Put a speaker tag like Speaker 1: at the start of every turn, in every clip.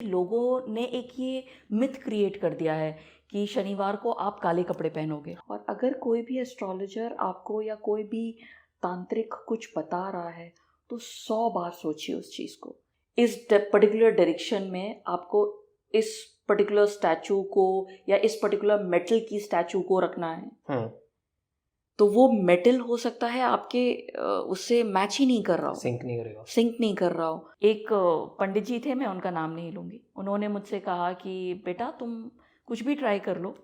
Speaker 1: लोगों ने एक ये मिथ क्रिएट कर दिया है कि शनिवार को आप काले कपड़े पहनोगे, और अगर कोई भी एस्ट्रोलॉजर आपको या कोई भी तांत्रिक कुछ बता रहा है तो 100 बार सोचिए उस चीज़ को। इस पर्टिकुलर डायरेक्शन में आपको इस पर्टिकुलर स्टैचू को या इस पर्टिकुलर मेटल की स्टैचू को रखना है, तो वो मेटल हो सकता है आपके उससे मैच ही नहीं कर रहा हो, सिंक नहीं कर रहा हो। एक पंडित जी थे, मैं उनका नाम नहीं लूँगी, उन्होंने मुझसे कहा कि बेटा तुम कुछ भी ट्राई कर लो,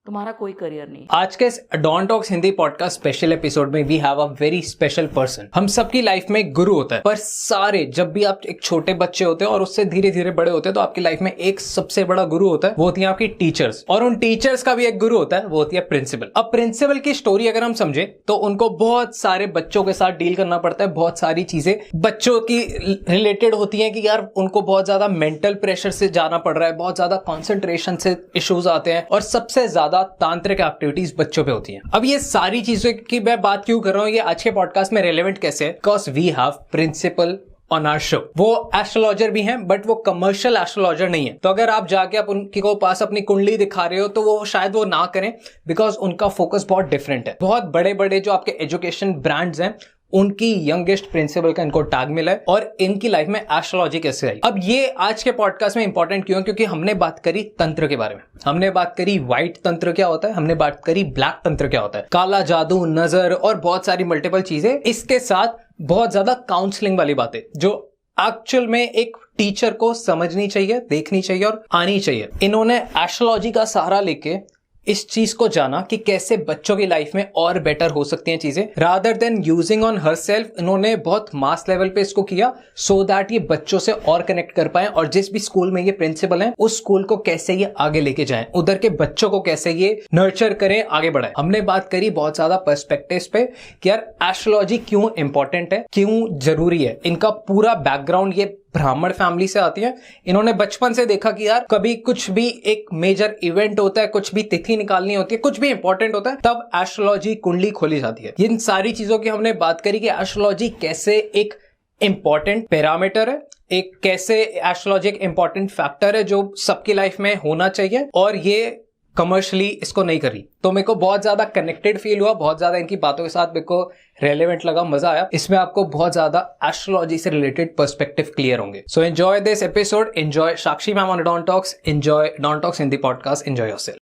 Speaker 1: तुम्हारा कोई करियर नहीं।
Speaker 2: आज के इस Don Talks Hindi podcast special episode में we have a very special person. हम सबकी लाइफ में एक गुरु होता है, पर सारे जब भी आप एक छोटे बच्चे होते हैं और उससे धीरे धीरे बड़े होते हैं तो आपकी लाइफ में एक सबसे बड़ा गुरु होता है, वो होती है आपकी टीचर्स। और उन टीचर्स का भी एक गुरु होता है, वो होती है प्रिंसिपल। अब प्रिंसिपल की स्टोरी अगर हम समझे तो उनको बहुत सारे बच्चों के साथ डील करना पड़ता है, बहुत सारी चीजें बच्चों की रिलेटेड होती है कि यार उनको बहुत ज्यादा मेंटल प्रेशर से जाना पड़ रहा है, बहुत ज्यादा कॉन्सेंट्रेशन से इश्यूज आते हैं और सबसे ज्यादा तांत्रिक एक्टिविटीज बच्चों पे होती हैं। अब ये सारी चीजों की मैं बात क्यों कर रहा हूं, ये आज के पॉडकास्ट में रेलेवेंट कैसे है, because we have principal on our show. वो एस्ट्रोलॉजर भी हैं बट वो कमर्शियल एस्ट्रोलॉजर नहीं है, तो अगर आप जाके आप उनके को पास अपनी कुंडली दिखा रहे हो तो वो शायद वो ना करें, बिकॉज उनका फोकस बहुत डिफरेंट है। बहुत बड़े बड़े जो आपके एजुकेशन ब्रांड्स हैं उनकी यंगेस्ट प्रिंसिपल का इनको टैग मिला है और इनकी लाइफ में एस्ट्रोलॉजी कैसे आई। अब ये आज के पॉडकास्ट में इंपॉर्टेंट क्यों, क्योंकि हमने बात करी तंत्र के बारे में, हमने बात करी व्हाइट तंत्र क्या होता है, हमने बात करी ब्लैक तंत्र क्या होता है, काला जादू, नजर और बहुत सारी मल्टीपल चीजें, इसके साथ बहुत ज्यादा काउंसलिंग वाली बातें जो एक्चुअल में एक टीचर को समझनी चाहिए, देखनी चाहिए और आनी चाहिए। इन्होंने एस्ट्रोलॉजी का सहारा लेके इस चीज को जाना कि कैसे बच्चों की लाइफ में और बेटर हो सकती हैं चीजें, rather than using on herself. इन्होंने बहुत मास लेवल पे इसको किया सो दैट ये बच्चों से और कनेक्ट कर पाए और जिस भी स्कूल में ये प्रिंसिपल हैं उस स्कूल को कैसे ये आगे लेके जाएं, उधर के बच्चों को कैसे ये नर्चर करें, आगे बढ़ाएं। हमने बात करी बहुत ज्यादा पर्सपेक्टिव्स पे कि यार एस्ट्रोलॉजी क्यों इंपॉर्टेंट है, क्यों जरूरी है। इनका पूरा बैकग्राउंड, ये ब्राह्मण फैमिली से आती है। इन्होंने बचपन से देखा कि यार कभी कुछ भी एक मेजर इवेंट होता है, कुछ भी तिथि निकालनी होती है, कुछ भी इंपॉर्टेंट होता है, तब एस्ट्रोलॉजी कुंडली खोली जाती है। इन सारी चीजों की हमने बात करी कि एस्ट्रोलॉजी कैसे एक इंपॉर्टेंट पैरामीटर है, एक कैसे एस्ट्रोलॉजी एक इंपॉर्टेंट फैक्टर है जो सबकी लाइफ में होना चाहिए, और ये कमर्शियली इसको नहीं करी। तो मेरे को बहुत ज्यादा कनेक्टेड फील हुआ, बहुत ज्यादा इनकी बातों के साथ मेरे को रेलेवेंट लगा, मजा आया। इसमें आपको बहुत ज्यादा एस्ट्रोलॉजी से रिलेटेड पर्सपेक्टिव क्लियर होंगे। So enjoy this episode, enjoy Sakshi ma'am on Don Talks, enjoy Don Talks Hindi podcast, enjoy yourself.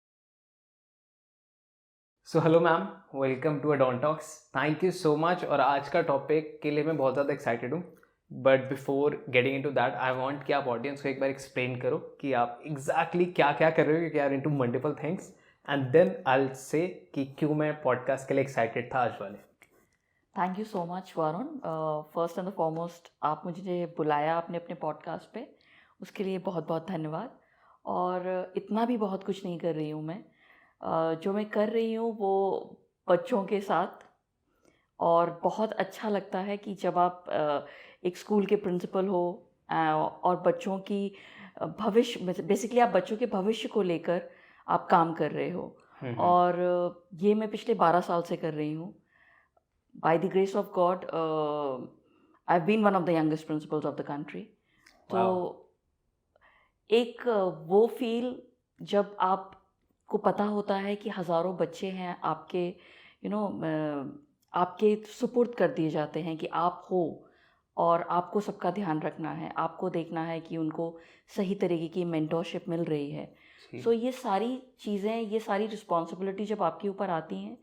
Speaker 2: So hello ma'am, welcome to a Don Talks. Thank you so much. और आज का topic के लिए मैं बहुत ज़्यादा excited हूँ, but before getting into that I want कि आप ऑडियंस को एक बार एक्सप्लेन करो कि आप एग्जैक्टली क्या क्या कर रहे हो, क्योंकि are into multiple things, and then I will say कि क्यों मैं पॉडकास्ट के लिए एक्साइटेड था आज वाले।
Speaker 1: Thank you so much Varun. First and foremost आप मुझे बुलाया आपने अपने पॉडकास्ट पे, उसके लिए बहुत बहुत धन्यवाद। और इतना भी बहुत कुछ नहीं कर रही हूँ मैं, जो मैं कर रही हूँ वो बच्चों के साथ, और बहुत अच्छा लगता है कि जब आप एक स्कूल के प्रिंसिपल हो और बच्चों की भविष्य, बेसिकली आप बच्चों के भविष्य को लेकर आप काम कर रहे हो। और ये मैं पिछले 12 साल से कर रही हूँ। By the grace of God I have been one of the youngest principals of the country. तो एक वो फील जब आपको पता होता है कि हज़ारों बच्चे हैं आपके आपके सुपुर्द कर दिए जाते हैं कि आप हो, और आपको सबका ध्यान रखना है, आपको देखना है कि उनको सही तरीके की मेंटोरशिप मिल रही है। सो ये सारी चीज़ें, ये सारी रिस्पॉन्सिबिलिटी जब आपके ऊपर आती हैं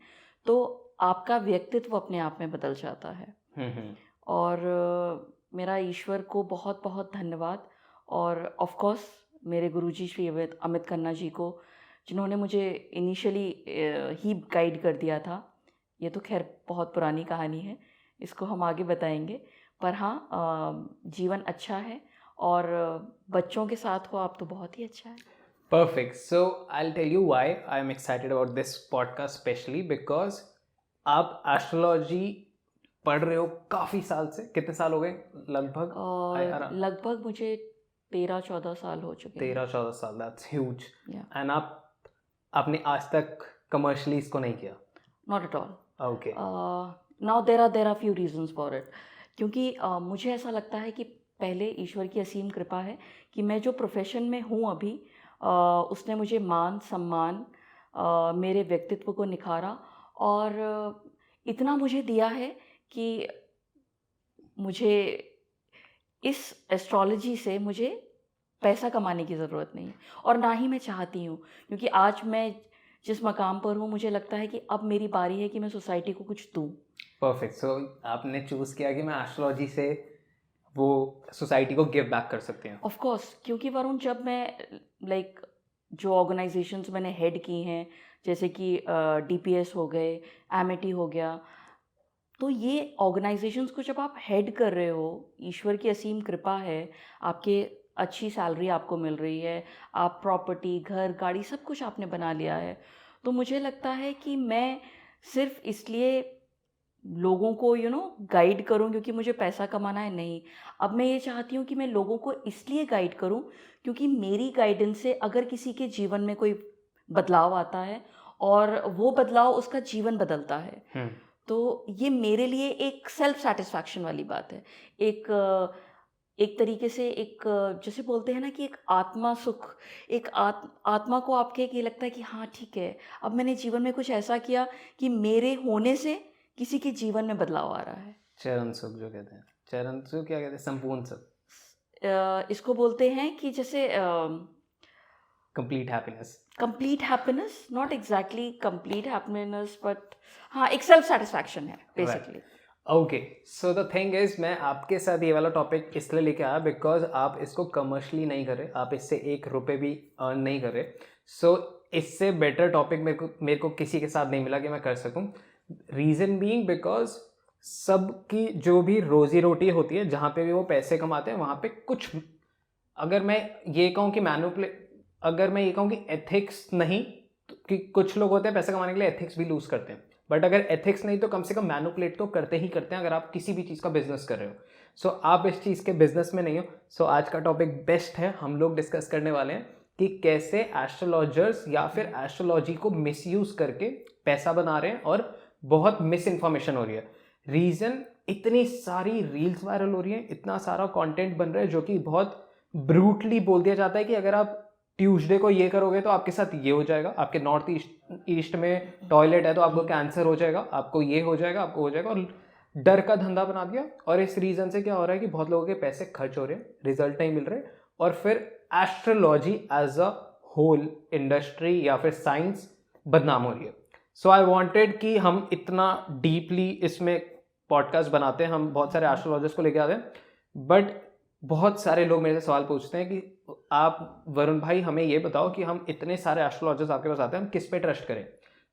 Speaker 1: तो आपका व्यक्तित्व अपने आप में बदल जाता है। और मेरा ईश्वर को बहुत बहुत धन्यवाद, और ऑफ कोर्स मेरे गुरुजी श्री अमित खन्ना जी को, जिन्होंने मुझे इनिशियली ही गाइड कर दिया था। ये तो खैर बहुत पुरानी कहानी है, इसको हम आगे बताएंगे, पर हाँ जीवन अच्छा है और बच्चों के साथ हो आप तो बहुत ही अच्छा है।
Speaker 2: Perfect. So I'll tell you why I'm excited about this podcast, especially because आप एस्ट्रोलॉजी पढ़ रहे हो काफी साल से। कितने साल हो गए लगभग?
Speaker 1: लगभग मुझे 13-14 साल हो चुके हैं।
Speaker 2: 13-14 साल, दैट्स ह्यूज। एंड आपने आज तक कमर्शियली इसको नहीं किया?
Speaker 1: Not at all.
Speaker 2: Okay.
Speaker 1: Now there are few reasons for it, क्योंकि मुझे ऐसा लगता है कि पहले ईश्वर की असीम कृपा है कि मैं जो प्रोफेशन में हूँ अभी, उसने मुझे मान सम्मान, मेरे व्यक्तित्व को निखारा और इतना मुझे दिया है कि मुझे इस एस्ट्रोलॉजी से मुझे पैसा कमाने की ज़रूरत नहीं है और ना ही मैं चाहती हूँ, क्योंकि आज मैं जिस मकाम पर हूँ मुझे लगता है कि अब मेरी बारी है कि मैं सोसाइटी को कुछ दूँ।
Speaker 2: परफेक्ट। सो आपने चूज़ किया कि मैं एस्ट्रोलॉजी से वो सोसाइटी को गिव बैक कर सकते हैं।
Speaker 1: ऑफ कोर्स, क्योंकि वरुण जब मैं लाइक जो ऑर्गेनाइजेशंस मैंने हेड की हैं, जैसे कि डीपीएस हो गए, एमिटी हो गया, तो ये ऑर्गेनाइजेशंस को जब आप हेड कर रहे हो, ईश्वर की असीम कृपा है, आपके अच्छी सैलरी आपको मिल रही है, आप प्रॉपर्टी, घर, गाड़ी सब कुछ आपने बना लिया है, तो मुझे लगता है कि मैं सिर्फ इसलिए लोगों को गाइड करूं क्योंकि मुझे पैसा कमाना है, नहीं। अब मैं ये चाहती हूँ कि मैं लोगों को इसलिए गाइड करूं क्योंकि मेरी गाइडेंस से अगर किसी के जीवन में कोई बदलाव आता है और वो बदलाव उसका जीवन बदलता है, तो ये मेरे लिए एक सेल्फ सेटिस्फैक्शन वाली बात है। एक तरीके से एक जैसे बोलते हैं ना कि एक आत्मा सुख, एक आत्मा को आपके ये लगता है कि हाँ ठीक है, अब मैंने जीवन में कुछ ऐसा किया कि मेरे होने से किसी के जीवन में बदलाव आ रहा है।
Speaker 2: चरण सुख जो कहते हैं, चरण सुख क्या कहते हैं, संपूर्ण सुख,
Speaker 1: इसको बोलते हैं कि जैसे
Speaker 2: complete happiness.
Speaker 1: Complete happiness, not exactly complete happiness, but हाँ एक सेल्फ सेटिस्फैक्शन है basically.
Speaker 2: Okay, so the thing is, मैं आपके साथ ये वाला टॉपिक इसलिए लेके आया बिकॉज आप इसको कमर्शियली नहीं कर रहे, आप इससे 1 रुपये भी अर्न नहीं कर रहे। सो इससे बेटर टॉपिक मेरे को किसी के साथ नहीं मिला कि मैं कर सकूं। रीज़न बीइंग बिकॉज सबकी जो भी रोजी रोटी होती है, जहाँ पे भी वो पैसे कमाते हैं, वहाँ पे कुछ, अगर मैं ये कहूँ कि एथिक्स नहीं, तो कि कुछ लोग होते हैं पैसे कमाने के लिए एथिक्स भी लूज करते हैं, बट अगर एथिक्स नहीं तो कम से कम मैनुपुलेट तो करते ही करते हैं अगर आप किसी भी चीज़ का बिजनेस कर रहे हो। सो आप इस चीज़ के बिजनेस में नहीं हो। सो आज का टॉपिक बेस्ट है, हम लोग डिस्कस करने वाले हैं कि कैसे एस्ट्रोलॉजर्स या फिर एस्ट्रोलॉजी को मिसयूज करके पैसा बना रहे हैं और बहुत मिस इन्फॉर्मेशन हो रही है। रीज़न, इतनी सारी रील्स वायरल हो रही है, इतना सारा कंटेंट बन रहा है जो कि बहुत ब्रूटली बोल दिया जाता है कि अगर आप ट्यूसडे को ये करोगे तो आपके साथ ये हो जाएगा, आपके नॉर्थ ईस्ट में टॉयलेट है तो आपको कैंसर हो जाएगा, आपको ये हो जाएगा, आपको हो जाएगा, और डर का धंधा बना दिया। और इस रीज़न से क्या हो रहा है कि बहुत लोगों के पैसे खर्च हो रहे हैं, रिजल्ट नहीं मिल रहे, और फिर astrology as a whole industry या फिर साइंस बदनाम हो रही है। सो आई वांटेड कि हम इतना डीपली इसमें पॉडकास्ट बनाते हैं, हम बहुत सारे एस्ट्रोलॉजर्स को लेके आते हैं, बट बहुत सारे लोग मेरे से सवाल पूछते हैं कि आप वरुण भाई हमें ये बताओ कि हम इतने सारे एस्ट्रोलॉजर्स आपके पास आते हैं, हम किस पे ट्रस्ट करें।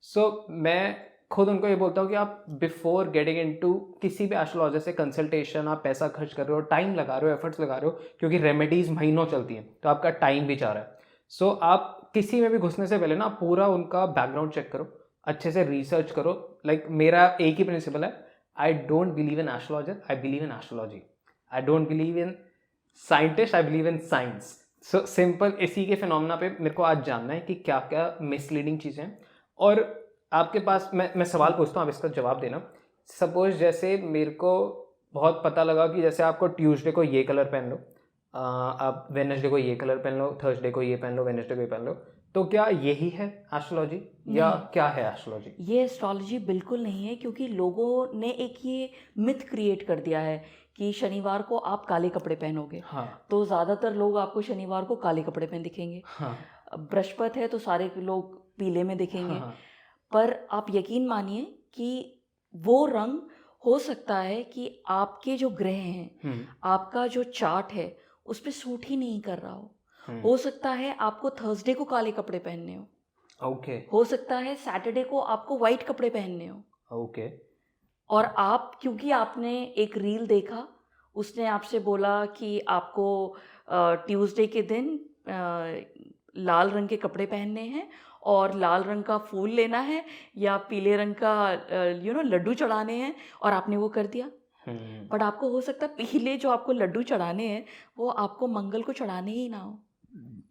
Speaker 2: सो मैं खुद उनको ये बोलता हूँ कि आप बिफोर गेटिंग इनटू किसी भी एस्ट्रोलॉजर से कंसल्टेशन, आप पैसा खर्च कर रहे हो, टाइम लगा रहे हो, एफर्ट्स लगा रहे हो, क्योंकि रेमेडीज महीनों चलती हैं तो आपका टाइम भी जा रहा है। सो आप किसी में भी घुसने से पहले ना पूरा उनका बैकग्राउंड चेक करो, अच्छे से रिसर्च करो। लाइक मेरा एक ही प्रिंसिपल है, I don't believe in astrologer, I believe in astrology. I don't believe in scientist, I believe in science. So simple इसी के फिनोमेना पे मेरे को आज जानना है कि क्या क्या मिसलीडिंग चीज़ें हैं। और आपके पास मैं सवाल पूछता हूँ, आप इसका जवाब देना। सपोज जैसे मेरे को बहुत पता लगा कि जैसे आपको ट्यूसडे को ये कलर पहन लो, आप वेडनेसडे को ये कलर पहन लो, थर्सडे को ये पहन लो, वेडनेसडे को ये पहन लो, तो क्या यही है एस्ट्रोलॉजी या क्या है एस्ट्रोलॉजी?
Speaker 1: ये एस्ट्रोलॉजी बिल्कुल नहीं है, क्योंकि लोगों ने एक ये मिथ क्रिएट कर दिया है कि शनिवार को आप काले कपड़े पहनोगे।
Speaker 2: हाँ,
Speaker 1: तो ज़्यादातर लोग आपको शनिवार को काले कपड़े पहन दिखेंगे।
Speaker 2: हाँ,
Speaker 1: बृहस्पति है तो सारे लोग पीले में दिखेंगे।
Speaker 2: हाँ,
Speaker 1: पर आप यकीन मानिए कि वो रंग हो सकता है कि आपके जो ग्रह हैं, आपका जो चार्ट है उस पर सूट ही नहीं कर रहा हो सकता है आपको थर्सडे को काले कपड़े पहनने हो।
Speaker 2: ओके।
Speaker 1: हो सकता है सैटरडे को आपको वाइट कपड़े पहनने हो।
Speaker 2: ओके।
Speaker 1: और आप, क्योंकि आपने एक रील देखा, उसने आपसे बोला कि आपको ट्यूसडे के दिन लाल रंग के कपड़े पहनने हैं और लाल रंग का फूल लेना है या पीले रंग का लड्डू चढ़ाने हैं, और आपने वो कर दिया। बट आपको हो सकता है पीले जो आपको लड्डू चढ़ाने हैं वो आपको मंगल को चढ़ाने ही ना हो,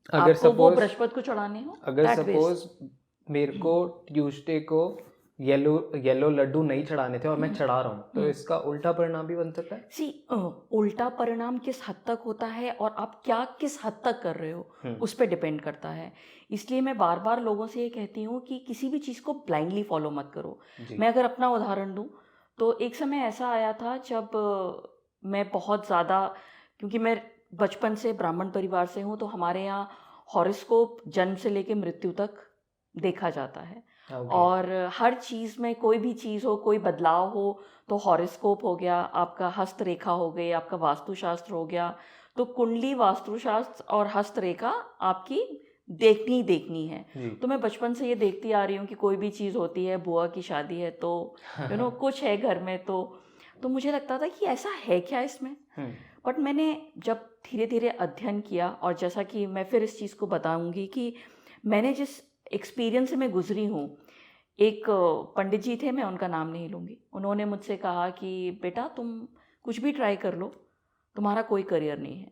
Speaker 2: अगर
Speaker 1: आपको वो बृहस्पति को चढ़ाने हो।
Speaker 2: अगर सपोज मेरे को ट्यूसडे को येलो लड्डू नहीं चढ़ाने थे और मैं चढ़ा रहा हूँ, तो इसका उल्टा परिणाम भी बन सकता है।
Speaker 1: सी उल्टा परिणाम किस हद तक होता है और आप क्या किस हद तक कर रहे हो उस पर डिपेंड करता है। इसलिए मैं बार बार लोगों से ये कहती हूँ कि किसी भी चीज़ को ब्लाइंडली फॉलो मत करो। मैं अगर अपना उदाहरण दूँ तो एक समय ऐसा आया था जब मैं बहुत ज़्यादा, क्योंकि मैं बचपन से ब्राह्मण परिवार से हूँ, तो हमारे यहाँ हॉरोस्कोप जन्म से लेकर मृत्यु तक देखा जाता है। और हर चीज़ में कोई भी चीज़ हो, कोई बदलाव हो, तो हॉरोस्कोप हो गया, आपका हस्तरेखा हो गई, आपका वास्तुशास्त्र हो गया। तो कुंडली, वास्तुशास्त्र और हस्तरेखा आपकी देखनी है। तो मैं बचपन से ये देखती आ रही हूँ कि कोई भी चीज़ होती है, बुआ की शादी है तो कुछ है घर में, तो मुझे लगता था कि ऐसा है क्या इसमें। बट मैंने जब धीरे धीरे अध्ययन किया, और जैसा कि मैं फिर इस चीज़ को बताऊंगी कि मैंने जिस एक्सपीरियंस से मैं गुजरी हूँ, एक पंडित जी थे, मैं उनका नाम नहीं लूँगी, उन्होंने मुझसे कहा कि बेटा तुम कुछ भी ट्राई कर लो, तुम्हारा कोई करियर नहीं है,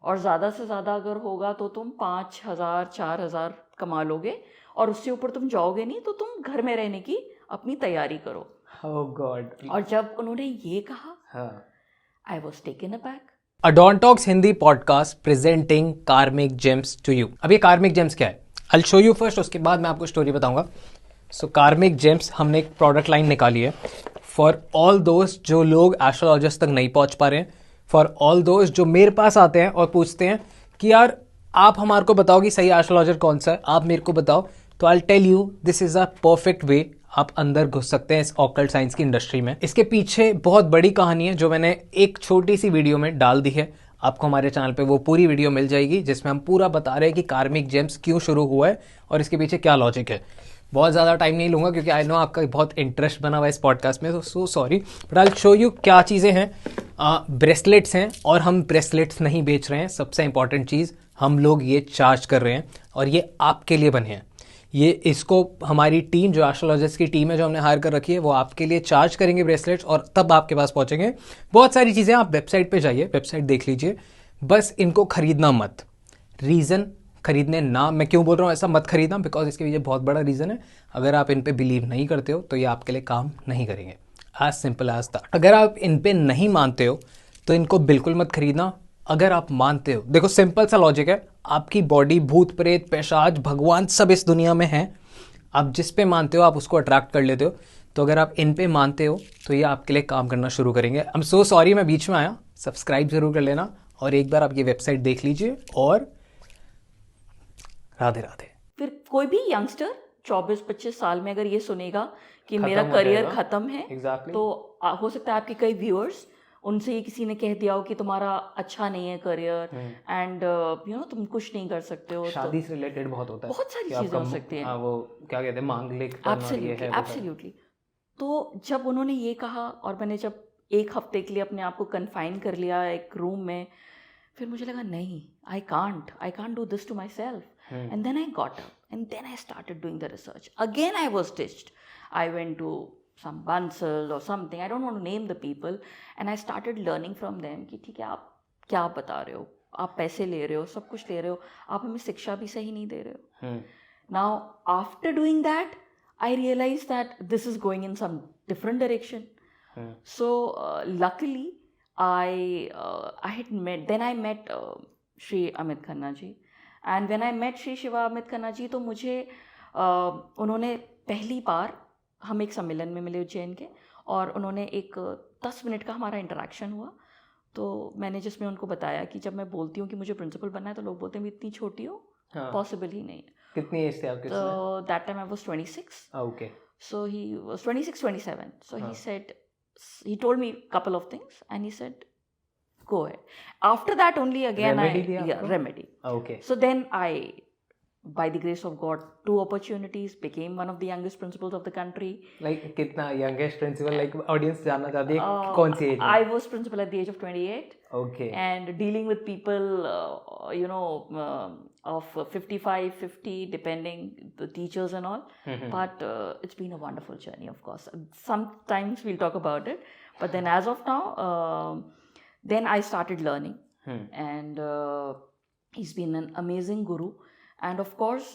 Speaker 1: और ज़्यादा से ज़्यादा अगर होगा तो तुम 5,000 4,000 कमा लोगे, और उससे ऊपर तुम जाओगे नहीं, तो तुम घर में रहने की अपनी तैयारी करो।
Speaker 2: Oh God.
Speaker 1: और जब उन्होंने ये कहा, I was taken aback.
Speaker 2: A Don Talks Hindi podcast presenting karmic gems to you. अब ये कार्मिक जेम्स क्या है, आई शो यू फर्स्ट, उसके बाद मैं आपको स्टोरी बताऊंगा। सो कार्मिक जेम्स, हमने एक प्रोडक्ट लाइन निकाली है फॉर ऑल दोस्त जो लोग एस्ट्रोलॉजिस्ट तक नहीं पहुंच पा रहे हैं, फॉर ऑल दोस्त जो मेरे पास आते हैं और पूछते हैं कि यार आप हमारे को बताओ कि सही एस्ट्रोलॉजर कौन सा है, आप मेरे को बताओ, तो I tell you this is a perfect way आप अंदर घुस सकते हैं इस ऑकल्ट साइंस की इंडस्ट्री में। इसके पीछे बहुत बड़ी कहानी है जो मैंने एक छोटी सी वीडियो में डाल दी है, आपको हमारे चैनल पे वो पूरी वीडियो मिल जाएगी, जिसमें हम पूरा बता रहे हैं कि कार्मिक जेम्स क्यों शुरू हुआ है और इसके पीछे क्या लॉजिक है। बहुत ज़्यादा टाइम नहीं लूँगा क्योंकि आई नो आपका बहुत इंटरेस्ट बना हुआ है इस पॉडकास्ट में, तो so sorry, but I show you क्या चीज़ें हैं। ब्रेसलेट्स हैं, और हम ब्रेसलेट्स नहीं बेच रहे हैं, सबसे इंपॉर्टेंट चीज़, हम लोग ये चार्ज कर रहे हैं और ये आपके लिए बने हैं। ये इसको हमारी टीम, जो एस्ट्रोलॉजिस्ट की टीम है जो हमने हायर कर रखी है, वो आपके लिए चार्ज करेंगे ब्रेसलेट्स, और तब आपके पास पहुंचेंगे। बहुत सारी चीज़ें, आप वेबसाइट पे जाइए, वेबसाइट देख लीजिए, बस इनको खरीदना मत। रीज़न खरीदने ना, मैं क्यों बोल रहा हूँ ऐसा मत खरीदना, बिकॉज इसके पीछे बहुत बड़ा रीज़न है। अगर आप इन पे बिलीव नहीं करते हो तो ये आपके लिए काम नहीं करेंगे, एज सिंपल एज दैट। अगर आप इन पे नहीं मानते हो तो इनको बिल्कुल मत खरीदना। अगर आप मानते हो, देखो सिंपल सा लॉजिक है, आपकी बॉडी, भूत प्रेत, पेशाच, भगवान सब इस दुनिया में है, आप जिस पे मानते हो आप उसको अट्रैक्ट कर लेते हो। तो अगर आप इन पे मानते हो तो ये आपके लिए काम करना शुरू करेंगे। आई एम सो सॉरी मैं बीच में आया, सब्सक्राइब जरूर कर लेना, और एक बार आप ये वेबसाइट देख लीजिए, और राधे राधे।
Speaker 1: फिर कोई भी यंगस्टर 24-25 साल में अगर ये सुनेगा कि मेरा करियर खत्म है,
Speaker 2: exactly.
Speaker 1: तो हो सकता है आपके कई व्यूअर्स, उनसे ये किसी ने कह दिया हो कि तुम्हारा अच्छा नहीं है करियर, एंड तुम कुछ नहीं कर सकते हो।
Speaker 2: शादी से रिलेटेड बहुत होता है,
Speaker 1: बहुत सारी चीजें हो सकती हैं,
Speaker 2: वो क्या कहते हैं, मांगलिक,
Speaker 1: एब्सोल्युटली। तो जब उन्होंने ये कहा, और मैंने जब एक हफ्ते के लिए अपने आप को कन्फाइन कर लिया एक रूम में, फिर मुझे लगा नहीं, I can't do this to myself. And then I got up, and then I started doing the research. Again, I was stitched. I went to some Bansal or something. I don't want to name the people. And I started learning from them कि ठीक है, आप क्या बता रहे हो, आप पैसे ले रहे हो, सब कुछ ले रहे हो, आप हमें शिक्षा भी सही नहीं दे रहे हो। Now, after doing that, I realized that this is going in some different direction. So, luckily, I met Shri Amit Khanna ji. And when I met Shri Shiva Amit Khanna ji, तो मुझे उन्होंने पहली बार, हम एक सम्मेलन में मिले उज्जैन के, और उन्होंने एक 10 मिनट का हमारा इंटरेक्शन हुआ। तो मैंने जिसमें उनको बताया कि जब मैं बोलती हूँ कि मुझे प्रिंसिपल बनना है, तो लोग बोलते हैं इतनी छोटी हो, पॉसिबल ही नहीं है।
Speaker 2: कितनी एज थे आपके?
Speaker 1: तो that time I was 26.
Speaker 2: Okay,
Speaker 1: so he was 26 27. So he said, he told me a couple of things, and he said go ahead. After that only again remedy.
Speaker 2: Okay.
Speaker 1: So then I, by the grace of God, 2 opportunities, became one of the youngest principals of the country.
Speaker 2: Like कितना youngest principal, like audience जानना चाहती है कौन सी age?
Speaker 1: I was principal at the age of 28.
Speaker 2: Okay.
Speaker 1: And dealing with people, of 55, 50, depending the teachers and all. But it's been a wonderful journey, of course. Sometimes we'll talk about it. But then as of now, then I started learning, and he's been an amazing guru. And of course,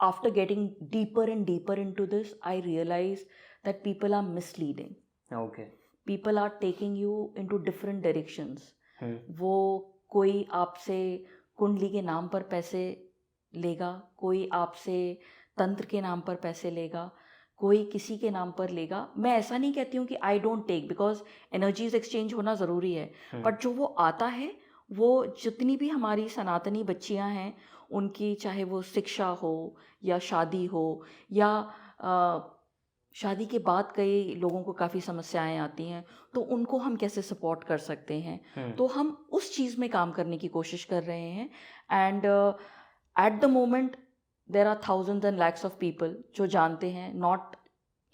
Speaker 1: after getting deeper and deeper into this, I realized that people are misleading.
Speaker 2: Okay.
Speaker 1: People are taking you into different directions. वो कोई आपसे कुंडली के नाम पर पैसे लेगा, कोई आपसे तंत्र के नाम पर पैसे लेगा, कोई किसी के नाम पर लेगा. मैं ऐसा नहीं कहती हूँ कि I don't take, because energies exchange होना ज़रूरी है, बट जो वो आता है, वो जितनी भी हमारी सनातनी बच्चियाँ हैं, उनकी चाहे वो शिक्षा हो या शादी हो या शादी के बाद कई लोगों को काफ़ी समस्याएं आती हैं, तो उनको हम कैसे सपोर्ट कर सकते हैं. तो हम उस चीज़ में काम करने की कोशिश कर रहे हैं. And at the moment there are thousands and lakhs of people जो जानते हैं, not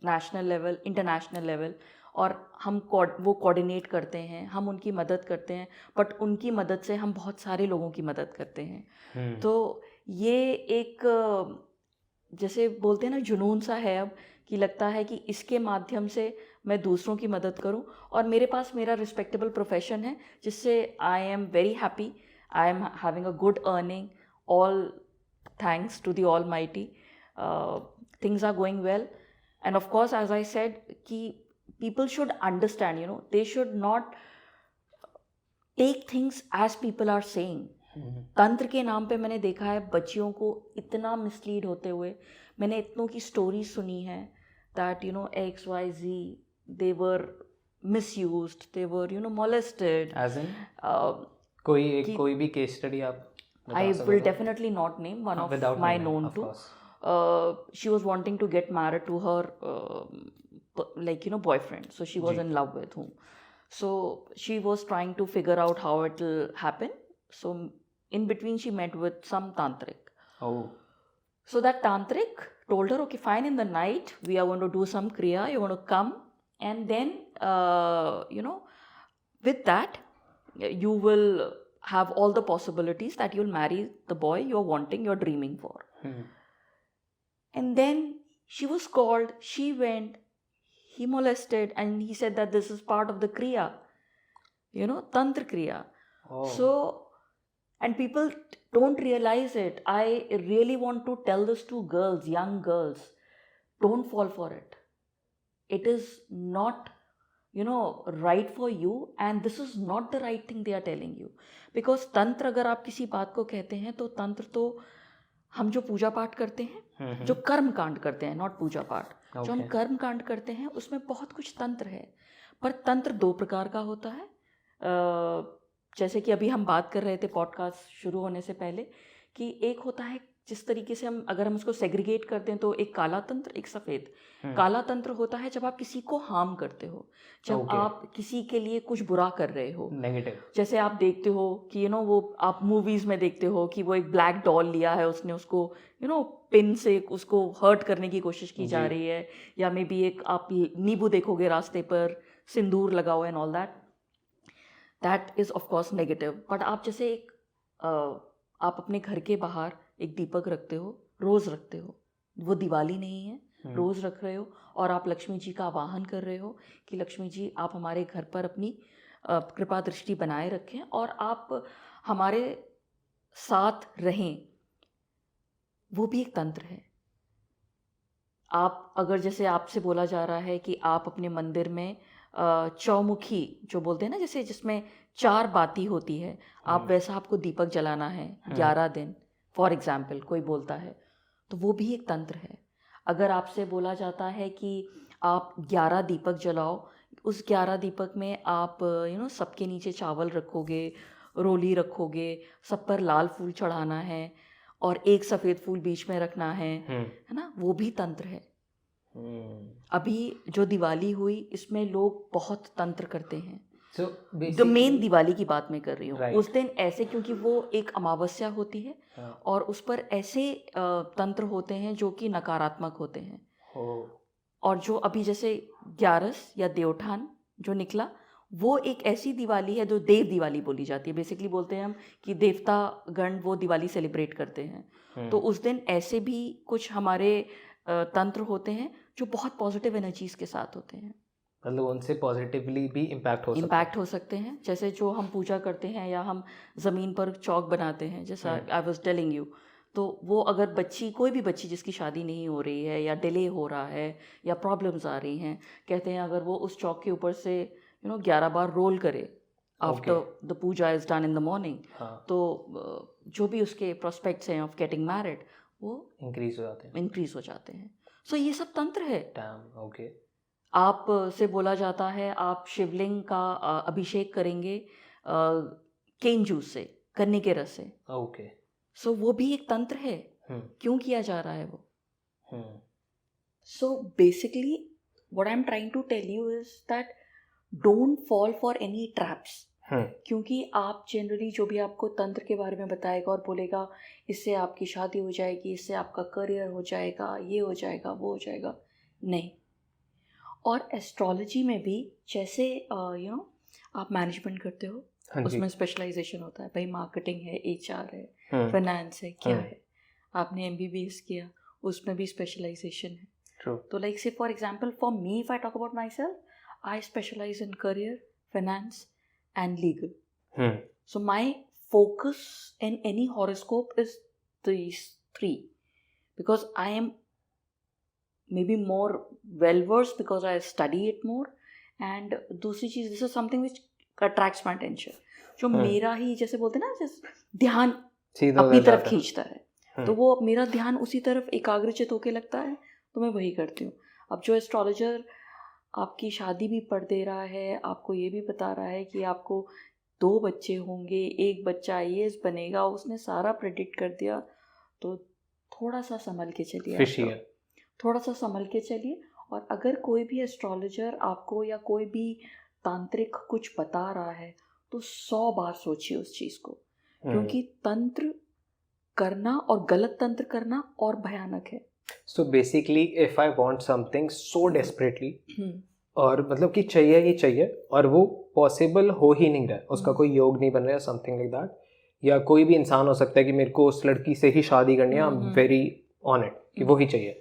Speaker 1: national level, international level, और हम वो कोऑर्डिनेट करते हैं, हम उनकी मदद करते हैं, बट उनकी मदद से हम बहुत सारे लोगों की मदद करते हैं. तो ये एक जैसे बोलते हैं ना, जुनून सा है अब, कि लगता है कि इसके माध्यम से मैं दूसरों की मदद करूं, और मेरे पास मेरा रिस्पेक्टेबल प्रोफेशन है जिससे I am very happy. I am having a good earning, all thanks to the almighty. Things are going well, and of course as I said कि people should understand, they should not take things as people are saying. तंत्र के नाम पे मैंने देखा है बच्चियों को इतना मिसलीड होते हुए. मैंने इतनों की स्टोरी सुनी है that XYZ, they were misused, they were molested.
Speaker 2: As in कोई भी केस स्टडी आप
Speaker 1: I will definitely not name one of my known to. She was wanting to get married to her boyfriend, so she was in love with him. So she was trying to figure out how it will happen. So in between she met with some tantric. So that tantric told her, okay, fine, in the night we are going to do some kriya, you're going to come, and then with that you will have all the possibilities that you'll marry the boy you're wanting, you're dreaming for. And then she was called, she went, he molested, and he said that this is part of the kriya, tantra kriya. So, and people don't realize it. I really want to tell this to girls, young girls, don't fall for it. It is not right for you, and this is not the right thing they are telling you. Because tantra, अगर आप किसी बात को कहते हैं, तो तंत्र तो हम जो पूजा पाठ करते हैं, जो कर्म कांड करते हैं, नॉट पूजा पाठ, जो हम कर्म कांड करते हैं, उसमें बहुत कुछ तंत्र है. पर तंत्र 2 प्रकार का होता है. जैसे कि अभी हम बात कर रहे थे पॉडकास्ट शुरू होने से पहले, कि एक होता है जिस तरीके से अगर हम उसको सेग्रीगेट करते हैं, तो एक काला तंत्र, एक सफ़ेद. काला तंत्र होता है जब आप किसी को हार्म करते हो, जब आप किसी के लिए कुछ बुरा कर रहे हो, नेगेटिव. जैसे आप देखते हो कि वो आप मूवीज़ में देखते हो कि वो एक ब्लैक डॉल लिया है, उसने उसको पिन से उसको हर्ट करने की कोशिश की जा रही है, या मे बी एक आप नींबू देखोगे रास्ते पर, सिंदूर लगा हुआ and all that is of course negative. But आप जैसे एक आप अपने घर के बाहर एक दीपक रखते हो, रोज़ रखते हो, वो दिवाली नहीं है, रोज़ रख रहे हो, और आप लक्ष्मी जी का आवाहन कर रहे हो कि लक्ष्मी जी आप हमारे घर पर अपनी कृपा दृष्टि बनाए रखें और आप हमारे साथ रहें. वो भी एक तंत्र है. आप अगर जैसे आपसे बोला जा रहा है कि आप अपने मंदिर में चौमुखी जो बोलते हैं ना, जैसे जिसमें 4 बाती होती है, आप वैसा आपको दीपक जलाना है 11 दिन, फॉर एग्जाम्पल कोई बोलता है, तो वो भी एक तंत्र है. अगर आपसे बोला जाता है कि आप 11 दीपक जलाओ, उस 11 दीपक में आप सबके नीचे चावल रखोगे, रोली रखोगे, सब पर लाल फूल चढ़ाना है और एक सफ़ेद फूल बीच में रखना है ना, वो भी तंत्र है. अभी जो दिवाली हुई, इसमें लोग बहुत तंत्र करते हैं. जो मेन दिवाली की बात मैं कर रही हूँ, उस दिन ऐसे, क्योंकि वो एक अमावस्या होती है और उस पर ऐसे तंत्र होते हैं जो कि नकारात्मक होते हैं. और जो अभी जैसे 11 या देवठान जो निकला, वो एक ऐसी दिवाली है जो देव दिवाली बोली जाती है. बेसिकली बोलते हैं हम कि देवता गण वो दिवाली सेलिब्रेट करते हैं. तो उस दिन ऐसे भी कुछ हमारे तंत्र होते हैं जो बहुत पॉजिटिव एनर्जीज के साथ होते हैं.
Speaker 2: मतलब उनसे पॉजिटिवली भी इम्पैक्ट
Speaker 1: हो सकते हैं. जैसे जो हम पूजा करते हैं या हम ज़मीन पर चौक बनाते हैं, जैसा आई वाज टेलिंग यू, तो वो अगर बच्ची, कोई भी बच्ची जिसकी शादी नहीं हो रही है या डिले हो रहा है या प्रॉब्लम्स आ रही हैं, कहते हैं अगर वो उस चौक के ऊपर से 11 बार रोल करे after the puja is done in the morning, तो जो भी उसके प्रोस्पेक्ट्स हैं ऑफ गेटिंग मैरिड वो इंक्रीज हो जाते हैं। सो ये सब तंत्र है।
Speaker 2: ओके।
Speaker 1: आप से बोला जाता है आप शिवलिंग का अभिषेक करेंगे केन जूस से, गन्ने के रस से।
Speaker 2: ओके।
Speaker 1: सो वो भी एक तंत्र है। क्यों किया जा रहा है वो? So basically what I am trying to tell you is that don't fall for any traps. क्योंकि आप जनरली जो भी आपको तंत्र के बारे में बताएगा और बोलेगा इससे आपकी शादी हो जाएगी, इससे आपका करियर हो जाएगा, ये हो जाएगा, वो हो जाएगा, नहीं। और एस्ट्रोलॉजी में भी जैसे आप मैनेजमेंट करते हो, उसमें स्पेशलाइजेशन होता है, भाई मार्केटिंग है, HR है, फाइनेंस है, क्या है। आपने MBBS किया, उसमें भी स्पेशलाइजेशन है। तो like say for example for me if I talk about myself, I specialize in career, finance and legal. So my focus in any horoscope is these three, because I am maybe more well versed because I study it more, and दूसरी चीज, this is something which attracts my attention, जो मेरा ही जैसे बोलते हैं ना, जैसे ध्यान अपनी तरफ खींचता है, तो वो मेरा ध्यान उसी तरफ एकाग्रचित होके लगता है, तो मैं वही करती हूँ। अब जो एस्ट्रोलॉजर आपकी शादी भी पढ़ दे रहा है, आपको ये भी बता रहा है कि आपको 2 बच्चे होंगे, 1 बच्चा IAS बनेगा, उसने सारा प्रेडिक्ट कर दिया, तो थोड़ा सा संभल के चलिए, थोड़ा सा संभल के चलिए। और अगर कोई भी एस्ट्रोलॉजर आपको या कोई भी तांत्रिक कुछ बता रहा है, तो 100 बार सोचिए उस चीज़ को, क्योंकि तंत्र करना और गलत तंत्र करना और भयानक है।
Speaker 2: So basically, if I want something so desperately, और मतलब कि चाहिए ही चाहिए, और वो पॉसिबल हो ही नहीं रहा है, उसका कोई योग नहीं बन रहा है, समथिंग लाइक दैट, या कोई भी इंसान हो सकता है कि मेरे को उस लड़की से ही शादी करनी है, आई एम वेरी ऑन इट कि वो ही चाहिए,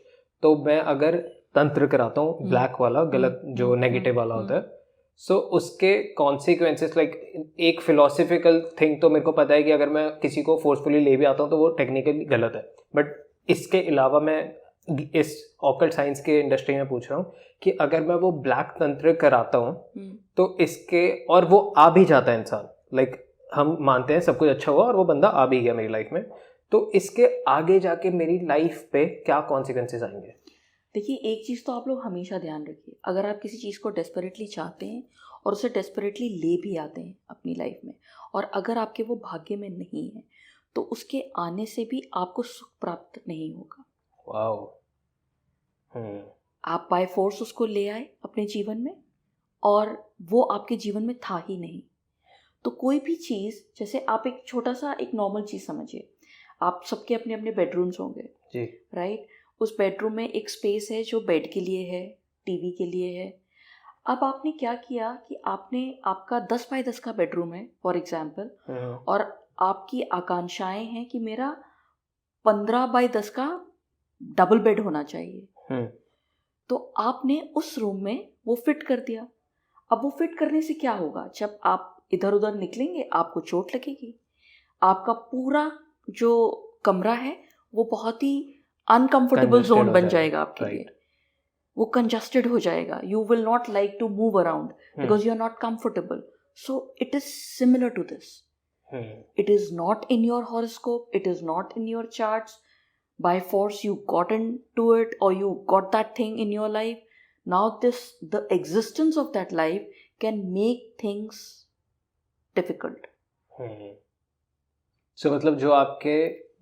Speaker 2: तो मैं अगर तंत्र कराता हूँ ब्लैक वाला, गलत जो नेगेटिव वाला होता है, सो उसके कॉन्सिक्वेंसेस, लाइक एक फिलोसफिकल थिंग तो मेरे को पता है कि अगर मैं किसी को फोर्सफुली ले भी आता हूँ तो वो टेक्निकली गलत है, बट इसके अलावा मैं इस ऑकल्ट साइंस के इंडस्ट्री में पूछ रहा हूँ कि अगर मैं वो ब्लैक तंत्र कराता हूँ तो इसके, और वो आ भी जाता है इंसान, लाइक हम मानते हैं सब कुछ अच्छा हुआ और वो बंदा आ भी गया मेरी लाइफ में, तो इसके आगे जाके मेरी लाइफ पे क्या कॉन्सिक्वेंसेस आएंगे?
Speaker 1: देखिए, एक चीज़ तो आप लोग हमेशा ध्यान रखिए, अगर आप किसी चीज़ को डेस्परेटली चाहते हैं और उसे डेस्परेटली ले भी आते हैं अपनी लाइफ में, और अगर आपके वो भाग्य में नहीं है, तो उसके आने से भी आपको सुख प्राप्त नहीं होगा।
Speaker 2: वाओ।
Speaker 1: आप बाय फोर्स उसको ले आए अपने जीवन में, और वो आपके जीवन में था ही नहीं। तो कोई भी चीज़, जैसे आप एक छोटा सा एक नॉर्मल चीज़ समझिए, आप सबके अपने अपने बेडरूम्स होंगे जी, राइट। उस बेडरूम में एक स्पेस है जो बेड के लिए है, टीवी के लिए है। अब आपने क्या किया कि आपने, आपका 10 बाय 10 का बेडरूम है फॉर एग्जाम्पल, और आपकी आकांक्षाएं हैं कि मेरा 15 बाय 10 का डबल बेड होना चाहिए, तो आपने उस रूम में वो फिट कर दिया। अब वो फिट करने से क्या होगा, जब आप इधर उधर निकलेंगे आपको चोट लगेगी, आपका पूरा जो कमरा है वो बहुत ही अनकंफर्टेबल जोन बन जाएगा आपके लिए, वो कंजस्टेड हो जाएगा, you will not like to move around because you are not comfortable. So it is similar to this, it is not in your horoscope, it is not in your charts, by force you got into it or you got that thing in your life. Now the existence of that life can make things difficult.
Speaker 2: So मतलब जो आपके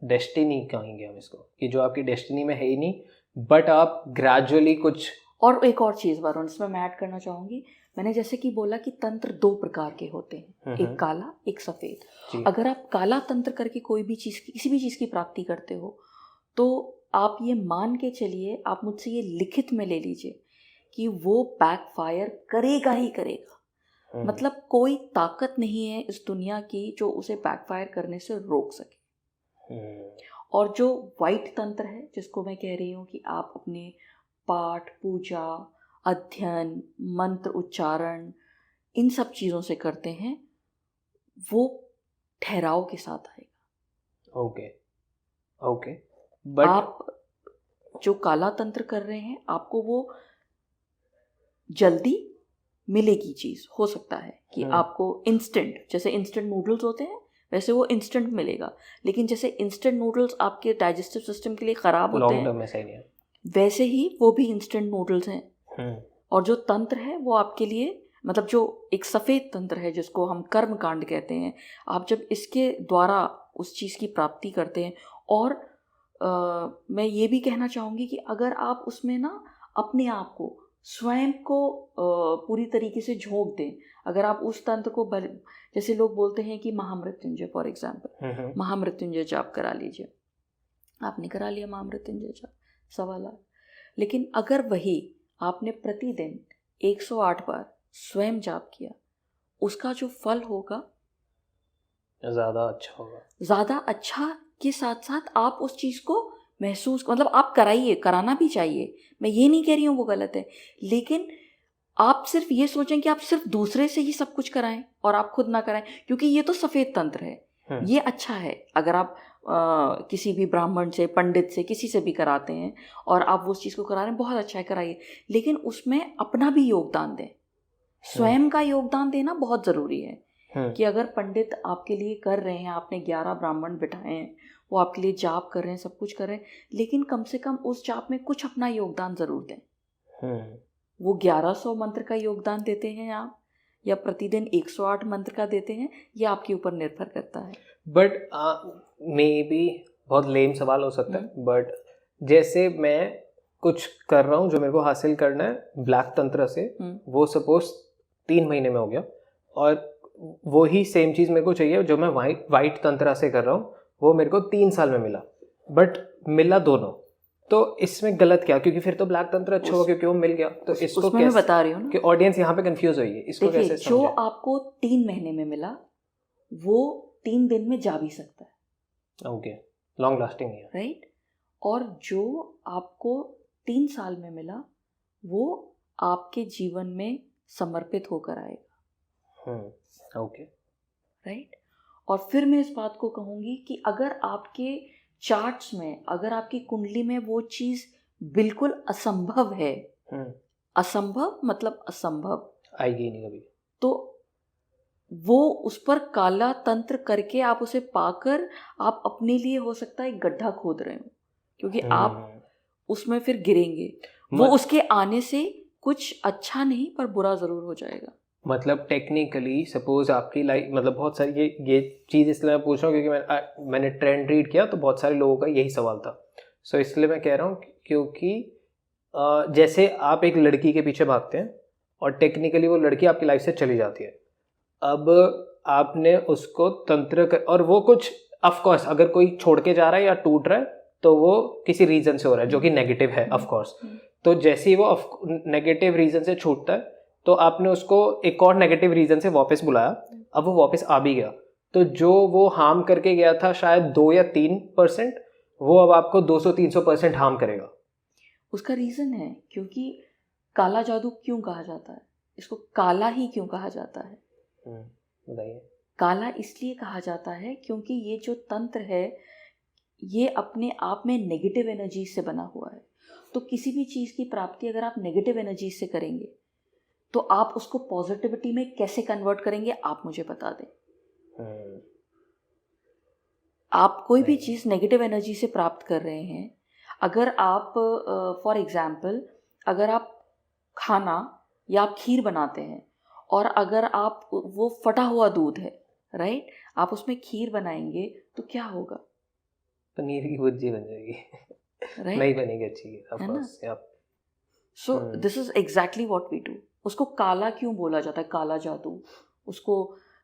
Speaker 2: destiny कहेंगे हम इसको, कि जो आपकी destiny में है ही नहीं, बट आप ग्रेजुअली कुछ।
Speaker 1: और एक और चीज़ वरुण इसमें मैं ऐड करना चाहूँगी, मैंने जैसे कि बोला कि तंत्र 2 प्रकार के होते हैं, एक काला एक सफ़ेद। अगर आप काला तंत्र करके कोई भी चीज़, किसी भी चीज़ की प्राप्ति करते हो, तो आप ये मान के चलिए, आप मुझसे ये लिखित में ले लीजिए कि वो बैकफायर करेगा ही करेगा। मतलब कोई ताकत नहीं है इस दुनिया की जो उसे बैकफायर करने से रोक सके। और जो वाइट तंत्र है, जिसको मैं कह रही हूँ कि आप अपने पाठ, पूजा, अध्ययन, मंत्र उच्चारण, इन सब चीज़ों से करते हैं, वो ठहराव के साथ आएगा।
Speaker 2: ओके। ओके, बट
Speaker 1: आप जो काला तंत्र कर रहे हैं, आपको वो जल्दी मिलेगी चीज़, हो सकता है कि आपको इंस्टेंट, जैसे इंस्टेंट नूडल्स होते हैं वैसे वो इंस्टेंट मिलेगा, लेकिन जैसे इंस्टेंट नूडल्स आपके डाइजेस्टिव सिस्टम के लिए ख़राब होते
Speaker 2: लॉन्ग टर्म में सही नहीं है,
Speaker 1: वैसे ही वो भी इंस्टेंट नूडल्स हैं। और जो तंत्र है वो आपके लिए, मतलब जो एक सफ़ेद तंत्र है जिसको हम कर्म कांड कहते हैं, आप जब इसके द्वारा उस चीज़ की प्राप्ति करते हैं, और मैं ये भी कहना चाहूँगी कि अगर आप उसमें ना अपने आप को, स्वयं को पूरी तरीके से झोंक दें, अगर आप उस तंत्र को जैसे लोग बोलते हैं कि महामृत्युंजय, फॉर एग्जाम्पल महामृत्युंजय जाप करा लीजिए, आपने करा लिया महामृत्युंजय जाप 1.25 लाख, लेकिन अगर वही आपने प्रतिदिन 108 बार स्वयं जाप किया, उसका जो फल होगा
Speaker 2: ज़्यादा अच्छा होगा।
Speaker 1: ज़्यादा अच्छा के साथ साथ आप उस चीज़ को महसूस, मतलब आप कराइए, कराना भी चाहिए, मैं ये नहीं कह रही हूँ वो गलत है, लेकिन आप सिर्फ ये सोचें कि आप सिर्फ दूसरे से ही सब कुछ कराएं और आप खुद ना कराएं, क्योंकि ये तो सफ़ेद तंत्र है। ये अच्छा है अगर आप किसी भी ब्राह्मण से, पंडित से, किसी से भी कराते हैं और आप वो उस चीज़ को करा रहे हैं, बहुत अच्छा है, कराइए, लेकिन उसमें अपना भी योगदान दें, स्वयं का योगदान देना बहुत ज़रूरी है। कि अगर पंडित आपके लिए कर रहे हैं, आपने 11 ब्राह्मण बिठाए हैं, वो आपके लिए जाप कर रहे हैं, सब कुछ कर रहे हैं, लेकिन कम से कम उस जाप में कुछ अपना योगदान ज़रूर दें। वो 1100 मंत्र का योगदान देते हैं आप, या प्रतिदिन 108 मंत्र का देते हैं, ये आपके ऊपर निर्भर करता है।
Speaker 2: बट मे बी बहुत लेम सवाल हो सकता है, बट जैसे मैं कुछ कर रहा हूँ जो मेरे को हासिल करना है ब्लैक तंत्र से, वो सपोज 3 महीने में हो गया, और वही सेम चीज़ मेरे को चाहिए जो मैं वाइट तंत्र से कर रहा हूँ, वो मेरे को 3 साल में मिला, बट मिला दोनों, तो इसमें गलत क्या? क्योंकि फिर तो ब्लैक तंत्र अच्छा हुआ क्योंकि वो मिल गया। तो इसको कैसे,
Speaker 1: मैं बता रही हूँ कि
Speaker 2: ऑडियंस यहाँ पे कंफ्यूज हुई है, इसको कैसे समझे?
Speaker 1: जो आपको 3 महीने में मिला वो 3 दिन में जा भी सकता है।
Speaker 2: ओके, लॉन्ग लास्टिंग है, राइट।
Speaker 1: और जो आपको 3 साल में मिला वो आपके जीवन में समर्पित होकर आएगा।
Speaker 2: Okay,
Speaker 1: right. और फिर मैं इस बात को कहूँगी कि अगर आपके चार्ट्स में, अगर आपकी कुंडली में वो चीज़ बिल्कुल असंभव है, असंभव मतलब असंभव,
Speaker 2: आएगी नहीं कभी,
Speaker 1: तो वो उस पर काला तंत्र करके आप उसे पाकर आप अपने लिए हो सकता है एक गड्ढा खोद रहे हो, क्योंकि आप उसमें फिर गिरेंगे। वो उसके आने से कुछ अच्छा नहीं पर बुरा ज़रूर हो जाएगा।
Speaker 2: मतलब टेक्निकली सपोज आपकी लाइफ, मतलब बहुत सारी ये चीज़ इसलिए मैं पूछ रहा हूँ क्योंकि मैंने ट्रेंड रीड किया तो बहुत सारे लोगों का यही सवाल था। सो इसलिए मैं कह रहा हूँ क्योंकि जैसे आप एक लड़की के पीछे भागते हैं और टेक्निकली वो लड़की आपकी लाइफ से चली जाती है, अब आपने उसको तंत्र कर, और वो कुछ ऑफकोर्स अगर कोई छोड़ के जा रहा है या टूट रहा है तो वो किसी रीज़न से हो रहा है जो कि नेगेटिव है ऑफकोर्स। तो जैसे ही वो नेगेटिव रीज़न से छूटता है तो आपने उसको एक और नेगेटिव रीज़न से वापस बुलाया, अब वो वापस आ भी गया, तो जो वो हार्म करके गया था शायद 2 या 3%, वो अब आपको 200-300% हार्म करेगा।
Speaker 1: उसका रीज़न है क्योंकि काला जादू क्यों कहा जाता है, इसको काला ही क्यों कहा जाता है?
Speaker 2: बताइए।
Speaker 1: काला इसलिए कहा जाता है क्योंकि ये जो तंत्र है ये अपने आप में नेगेटिव एनर्जी से बना हुआ है। तो किसी भी चीज़ की प्राप्ति अगर आप नेगेटिव एनर्जी से करेंगे तो आप उसको पॉजिटिविटी में कैसे कन्वर्ट करेंगे, आप मुझे बता दें। आप कोई भी चीज़ नेगेटिव एनर्जी से प्राप्त कर रहे हैं, अगर आप फॉर एग्जाम्पल अगर आप खाना या आप खीर बनाते हैं और अगर आप वो फटा हुआ दूध है, राइट, आप उसमें खीर बनाएंगे तो क्या होगा?
Speaker 2: पनीर की भुर्जी बन जाएगी, राइट? नहीं बनेगी अच्छी, है ना?
Speaker 1: So this is exactly what we do. उसको काला क्यों बोला जाता है, काला जादू? उसको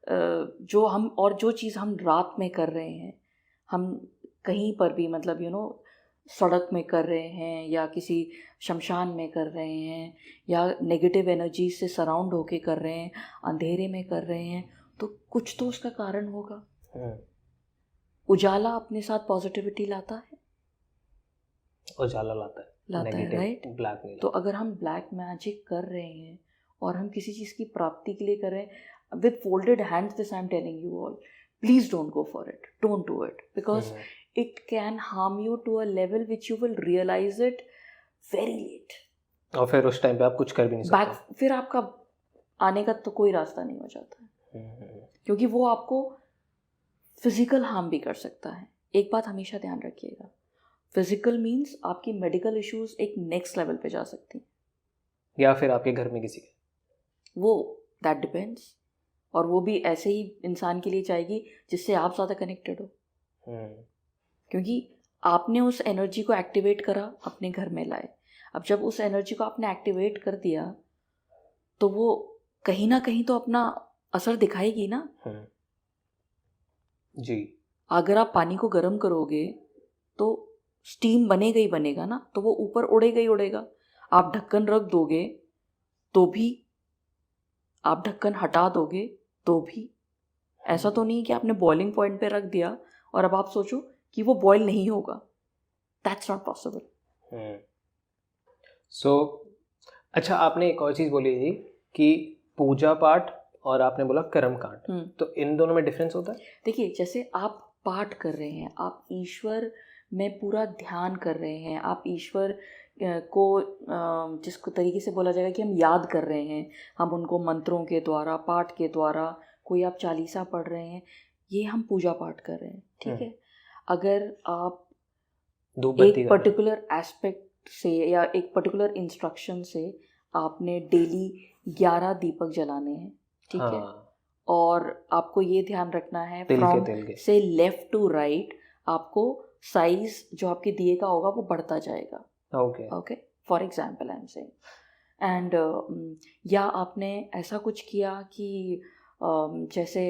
Speaker 1: जो हम, और जो चीज़ हम रात में कर रहे हैं, हम कहीं पर भी, मतलब सड़क में कर रहे हैं या किसी शमशान में कर रहे हैं या नेगेटिव एनर्जी से सराउंड होके कर रहे हैं, अंधेरे में कर रहे हैं, तो कुछ तो उसका कारण होगा। उजाला अपने साथ पॉजिटिविटी लाता है,
Speaker 2: उजाला लाता है,
Speaker 1: राइट?
Speaker 2: ब्लैक नहीं।
Speaker 1: तो अगर हम ब्लैक मैजिक कर रहे हैं और हम किसी चीज़ की प्राप्ति के लिए कर रहे हैं with folded hands, this I am telling you all, please don't go for it, don't do it, because it can harm you to a level which you will realize it very late.
Speaker 2: और फिर उस time पे आप कुछ कर भी नहीं सकते।
Speaker 1: फिर आपका आने का तो कोई रास्ता नहीं हो जाता है, क्योंकि वो आपको फिजिकल हार्म भी कर सकता है। एक बात हमेशा ध्यान रखिएगा, फिजिकल मीन्स आपकी मेडिकल इश्यूज एक नेक्स्ट लेवल पे जा सकती हैं,
Speaker 2: या फिर आपके घर में किसी के,
Speaker 1: वो दैट डिपेंड्स। और वो भी ऐसे ही इंसान के लिए चाहेगी जिससे आप ज़्यादा कनेक्टेड हो, क्योंकि आपने उस एनर्जी को एक्टिवेट करा, अपने घर में लाए। अब जब उस एनर्जी को आपने एक्टिवेट कर दिया तो वो कहीं ना कहीं तो अपना असर दिखाएगी ना।
Speaker 2: जी।
Speaker 1: अगर आप पानी को गर्म करोगे तो स्टीम बनेगा ही बनेगा ना, तो वो ऊपर उड़ेगा ही उड़ेगा। आप ढक्कन रख दोगे तो भी, आप ढक्कन हटा दोगे तो भी, ऐसा तो नहीं कि आपने बॉइलिंग पॉइंट पे रख दिया और अब आप सोचो कि वो बॉईल नहीं होगा। That's not possible.
Speaker 2: सो अच्छा, आपने एक और चीज़ बोली थी कि पूजा पाठ और आपने बोला कर्म कांड, तो इन दोनों में डिफरेंस होता है?
Speaker 1: देखिए, जैसे आप पाठ कर रहे हैं, आप ईश्वर में पूरा ध्यान कर रहे हैं, आप ईश्वर को जिसको तरीके से बोला जाएगा कि हम याद कर रहे हैं, हम उनको मंत्रों के द्वारा, पाठ के द्वारा, कोई आप चालीसा पढ़ रहे हैं, ये हम पूजा पाठ कर रहे हैं, ठीक है। अगर आप एक पर्टिकुलर एस्पेक्ट से या एक पर्टिकुलर इंस्ट्रक्शन से आपने डेली 11 दीपक जलाने हैं, ठीक है, और आपको ये ध्यान रखना है फ्रॉम से लेफ्ट टू राइट आपको साइज जो आपके दिए का होगा वो बढ़ता जाएगा। Okay, for example I am saying. And या आपने ऐसा कुछ किया कि जैसे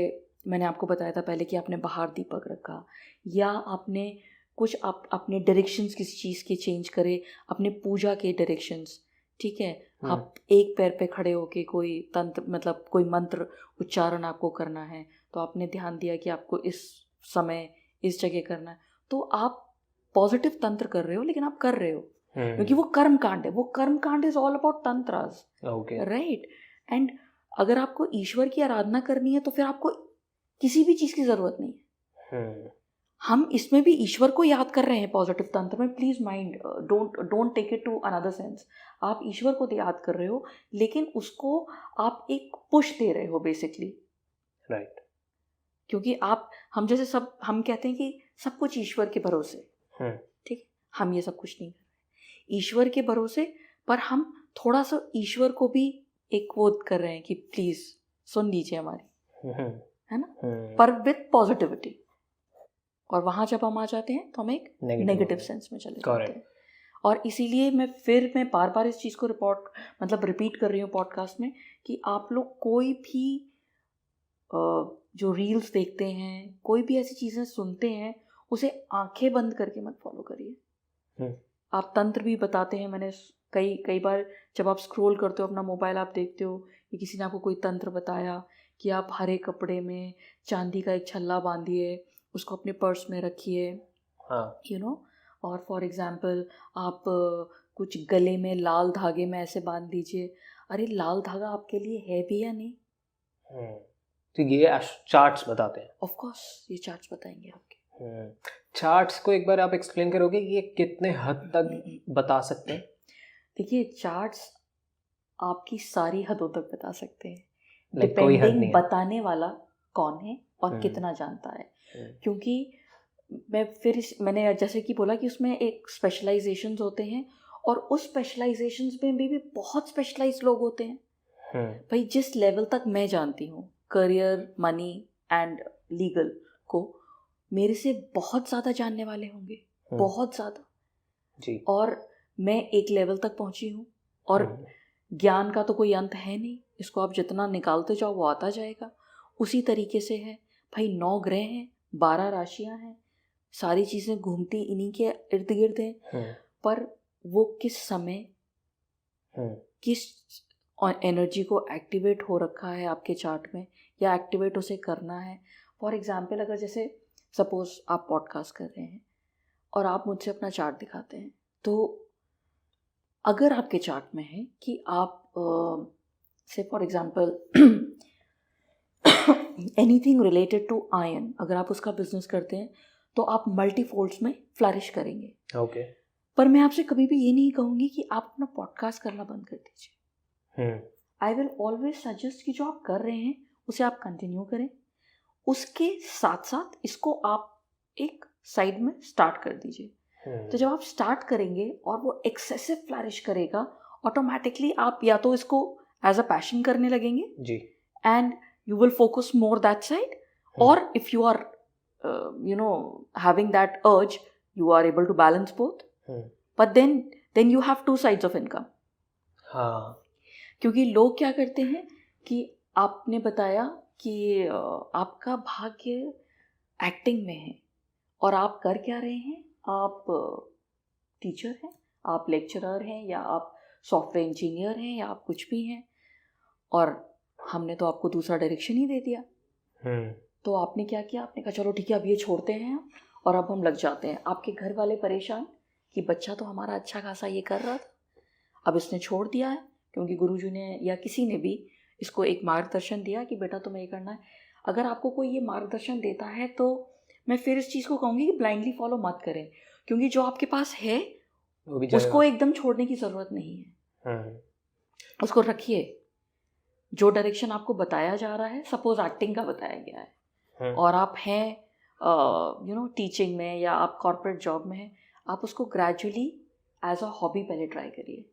Speaker 1: मैंने आपको बताया था पहले कि आपने बाहर दीपक रखा, या आपने कुछ अपने डायरेक्शंस किसी चीज़ के चेंज करे, अपने पूजा के डायरेक्शंस, ठीक है। आप एक पैर पे खड़े होके कोई तंत्र, मतलब कोई मंत्र उच्चारण आपको करना है, तो आपने ध्यान दिया कि आपको इस समय इस जगह करना है, तो आप पॉजिटिव तंत्र कर रहे हो, लेकिन आप कर रहे हो क्योंकि वो कर्म कांड है। वो कर्म कांड is all about tantras, right. And अगर आपको ईश्वर की आराधना करनी है तो फिर आपको किसी भी चीज़ की ज़रूरत नहीं है। हम इसमें भी ईश्वर को याद कर रहे हैं पॉजिटिव तंत्र में। Please mind, don't take it to another sense. आप ईश्वर को याद कर रहे हो, लेकिन उसको आप एक पुश दे रहे हो बेसिकली, राइट। क्योंकि हम जैसे हम कहते हैं कि सब कुछ ईश्वर के भरोसे, ठीक है, हम ये सब कुछ नहीं कर रहे ईश्वर के भरोसे, पर हम थोड़ा सा ईश्वर को भी एक वो कर रहे हैं कि प्लीज़ सुन लीजिए हमारी, है ना, पर विद पॉजिटिविटी। और वहाँ जब हम आ जाते हैं तो हम एक नेगेटिव सेंस में चले जाते हैं। और इसीलिए मैं बार बार इस चीज़ को रिपीट कर रही हूँ पॉडकास्ट में कि आप लोग कोई भी जो रील्स देखते हैं, कोई भी ऐसी चीज़ें सुनते हैं, उसे आंखें बंद करके मत फॉलो करिए। आप तंत्र भी बताते हैं, मैंने कई बार जब आप स्क्रॉल करते हो अपना मोबाइल, आप देखते हो कि किसी ने आपको कोई तंत्र बताया कि आप हरे कपड़े में चांदी का एक छल्ला बांधिए, उसको अपने पर्स में रखिए, यू नो। और फॉर एग्जांपल आप कुछ गले में लाल धागे में ऐसे बांध दीजिए। अरे लाल धागा आपके लिए है भी या नहीं?
Speaker 2: तो ये चार्ट्स बताते हैं।
Speaker 1: ऑफ कोर्स ये चार्ट्स बताएंगे आपके।
Speaker 2: चार्ट्स को एक बार आप एक्सप्लेन करोगे कि ये कितने हद तक बता सकते हैं?
Speaker 1: देखिए, चार्ट्स आपकी सारी हदों तक बता सकते हैं,
Speaker 2: डिपेंडिंग
Speaker 1: बताने वाला कौन है और कितना जानता है। क्योंकि मैंने जैसे कि बोला कि उसमें एक स्पेशलाइजेशंस होते हैं, और उस स्पेशलाइजेशंस में भी बहुत स्पेशलाइज्ड लोग होते हैं। भाई जिस लेवल तक मैं जानती हूँ करियर, मनी एंड लीगल को, मेरे से बहुत ज़्यादा जानने वाले होंगे, बहुत ज़्यादा जी। और मैं एक लेवल तक पहुँची हूँ, और ज्ञान का तो कोई अंत है नहीं, इसको आप जितना निकालते जाओ वो आता जाएगा। उसी तरीके से है भाई, 9 ग्रह हैं, 12 राशियां हैं, सारी चीज़ें घूमती इन्हीं के इर्द गिर्द हैं, पर वो किस समय किस एनर्जी को एक्टिवेट हो रखा है आपके चार्ट में, या एक्टिवेट उसे करना है। फॉर एग्जांपल, अगर जैसे सपोज आप पॉडकास्ट कर रहे हैं और आप मुझसे अपना चार्ट दिखाते हैं, तो अगर आपके चार्ट में है कि आप से for example anything related to iron, अगर आप उसका बिजनेस करते हैं, तो आप मल्टीफोल्ड्स में फ्लरिश करेंगे।
Speaker 2: ओके।
Speaker 1: पर मैं आपसे कभी भी ये नहीं कहूँगी कि आप अपना पॉडकास्ट करना बंद कर दीजिए। आई विल ऑलवेज सजेस्ट कि जो आप कर रहे हैं उसे आप कंटिन्यू करें, उसके साथ साथ इसको आप एक साइड में स्टार्ट कर दीजिए। तो जब आप स्टार्ट करेंगे और वो एक्सेसिव फ्लरिश करेगा, ऑटोमेटिकली आप या तो इसको एज अ पैशन करने लगेंगे
Speaker 2: जी,
Speaker 1: and you will focus more that side, और if you are having that urge, you are able to balance both. But then you have two sides of income.
Speaker 2: हाँ,
Speaker 1: क्योंकि लोग क्या करते हैं कि आपने बताया कि आपका भाग्य एक्टिंग में है और आप कर क्या रहे हैं, आप टीचर हैं, आप लेक्चरर हैं, या आप सॉफ्टवेयर इंजीनियर हैं, या आप कुछ भी हैं, और हमने तो आपको दूसरा डायरेक्शन ही दे दिया। तो आपने क्या किया, आपने कहा चलो ठीक है अब ये छोड़ते हैं और अब हम लग जाते हैं। आपके घर वाले परेशान कि बच्चा तो हमारा अच्छा खासा ये कर रहा था, अब इसने छोड़ दिया है, क्योंकि गुरुजी ने या किसी ने भी इसको एक मार्गदर्शन दिया कि बेटा तुम्हें ये करना है। अगर आपको कोई ये मार्गदर्शन देता है तो मैं फिर इस चीज़ को कहूँगी कि ब्लाइंडली फॉलो मत करें, क्योंकि जो आपके पास है उसको एकदम छोड़ने की ज़रूरत नहीं है। उसको रखिए। जो डायरेक्शन आपको बताया जा रहा है, सपोज एक्टिंग का बताया गया है और आप हैं टीचिंग में या आप कॉर्पोरेट जॉब में हैं, आप उसको ग्रेजुअली एज अ हॉबी पहले ट्राई करिए।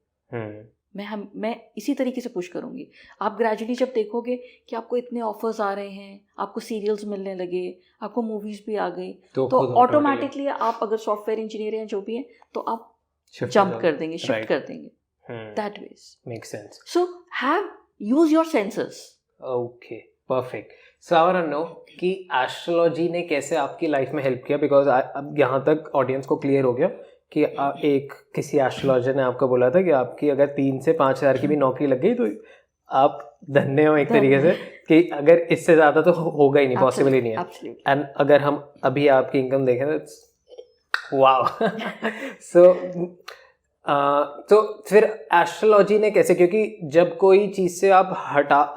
Speaker 1: मैं इसी तरीके से पुश करूँगी। आप ग्रेजुअली जब देखोगे कि आपको इतने ऑफर्स आ रहे हैं, आपको सीरियल्स मिलने लगे, आपको मूवीज़ भी आ गई, तो ऑटोमेटिकली आप अगर सॉफ्टवेयर इंजीनियर हैं जो भी हैं, तो आप जंप कर देंगे, शिफ्ट कर देंगे। That ways make sense. So have use your senses.
Speaker 2: Okay, perfect. So I want to know कि एस्ट्रोलॉजी ने कैसे आपकी लाइफ में हेल्प किया, बिकॉज अब यहाँ तक ऑडियंस को क्लियर हो गया कि एक किसी एस्ट्रोलॉजर ने आपको बोला था कि आपकी अगर 3 से 5 हज़ार की भी नौकरी लग गई तो आप धन्य हो एक तरीके से, कि अगर इससे ज़्यादा तो होगा ही नहीं, पॉसिबल ही नहीं है। एंड अगर हम अभी आपकी इनकम देखें तो वाओ। तो फिर एस्ट्रोलॉजी ने कैसे, क्योंकि जब कोई चीज़ से आप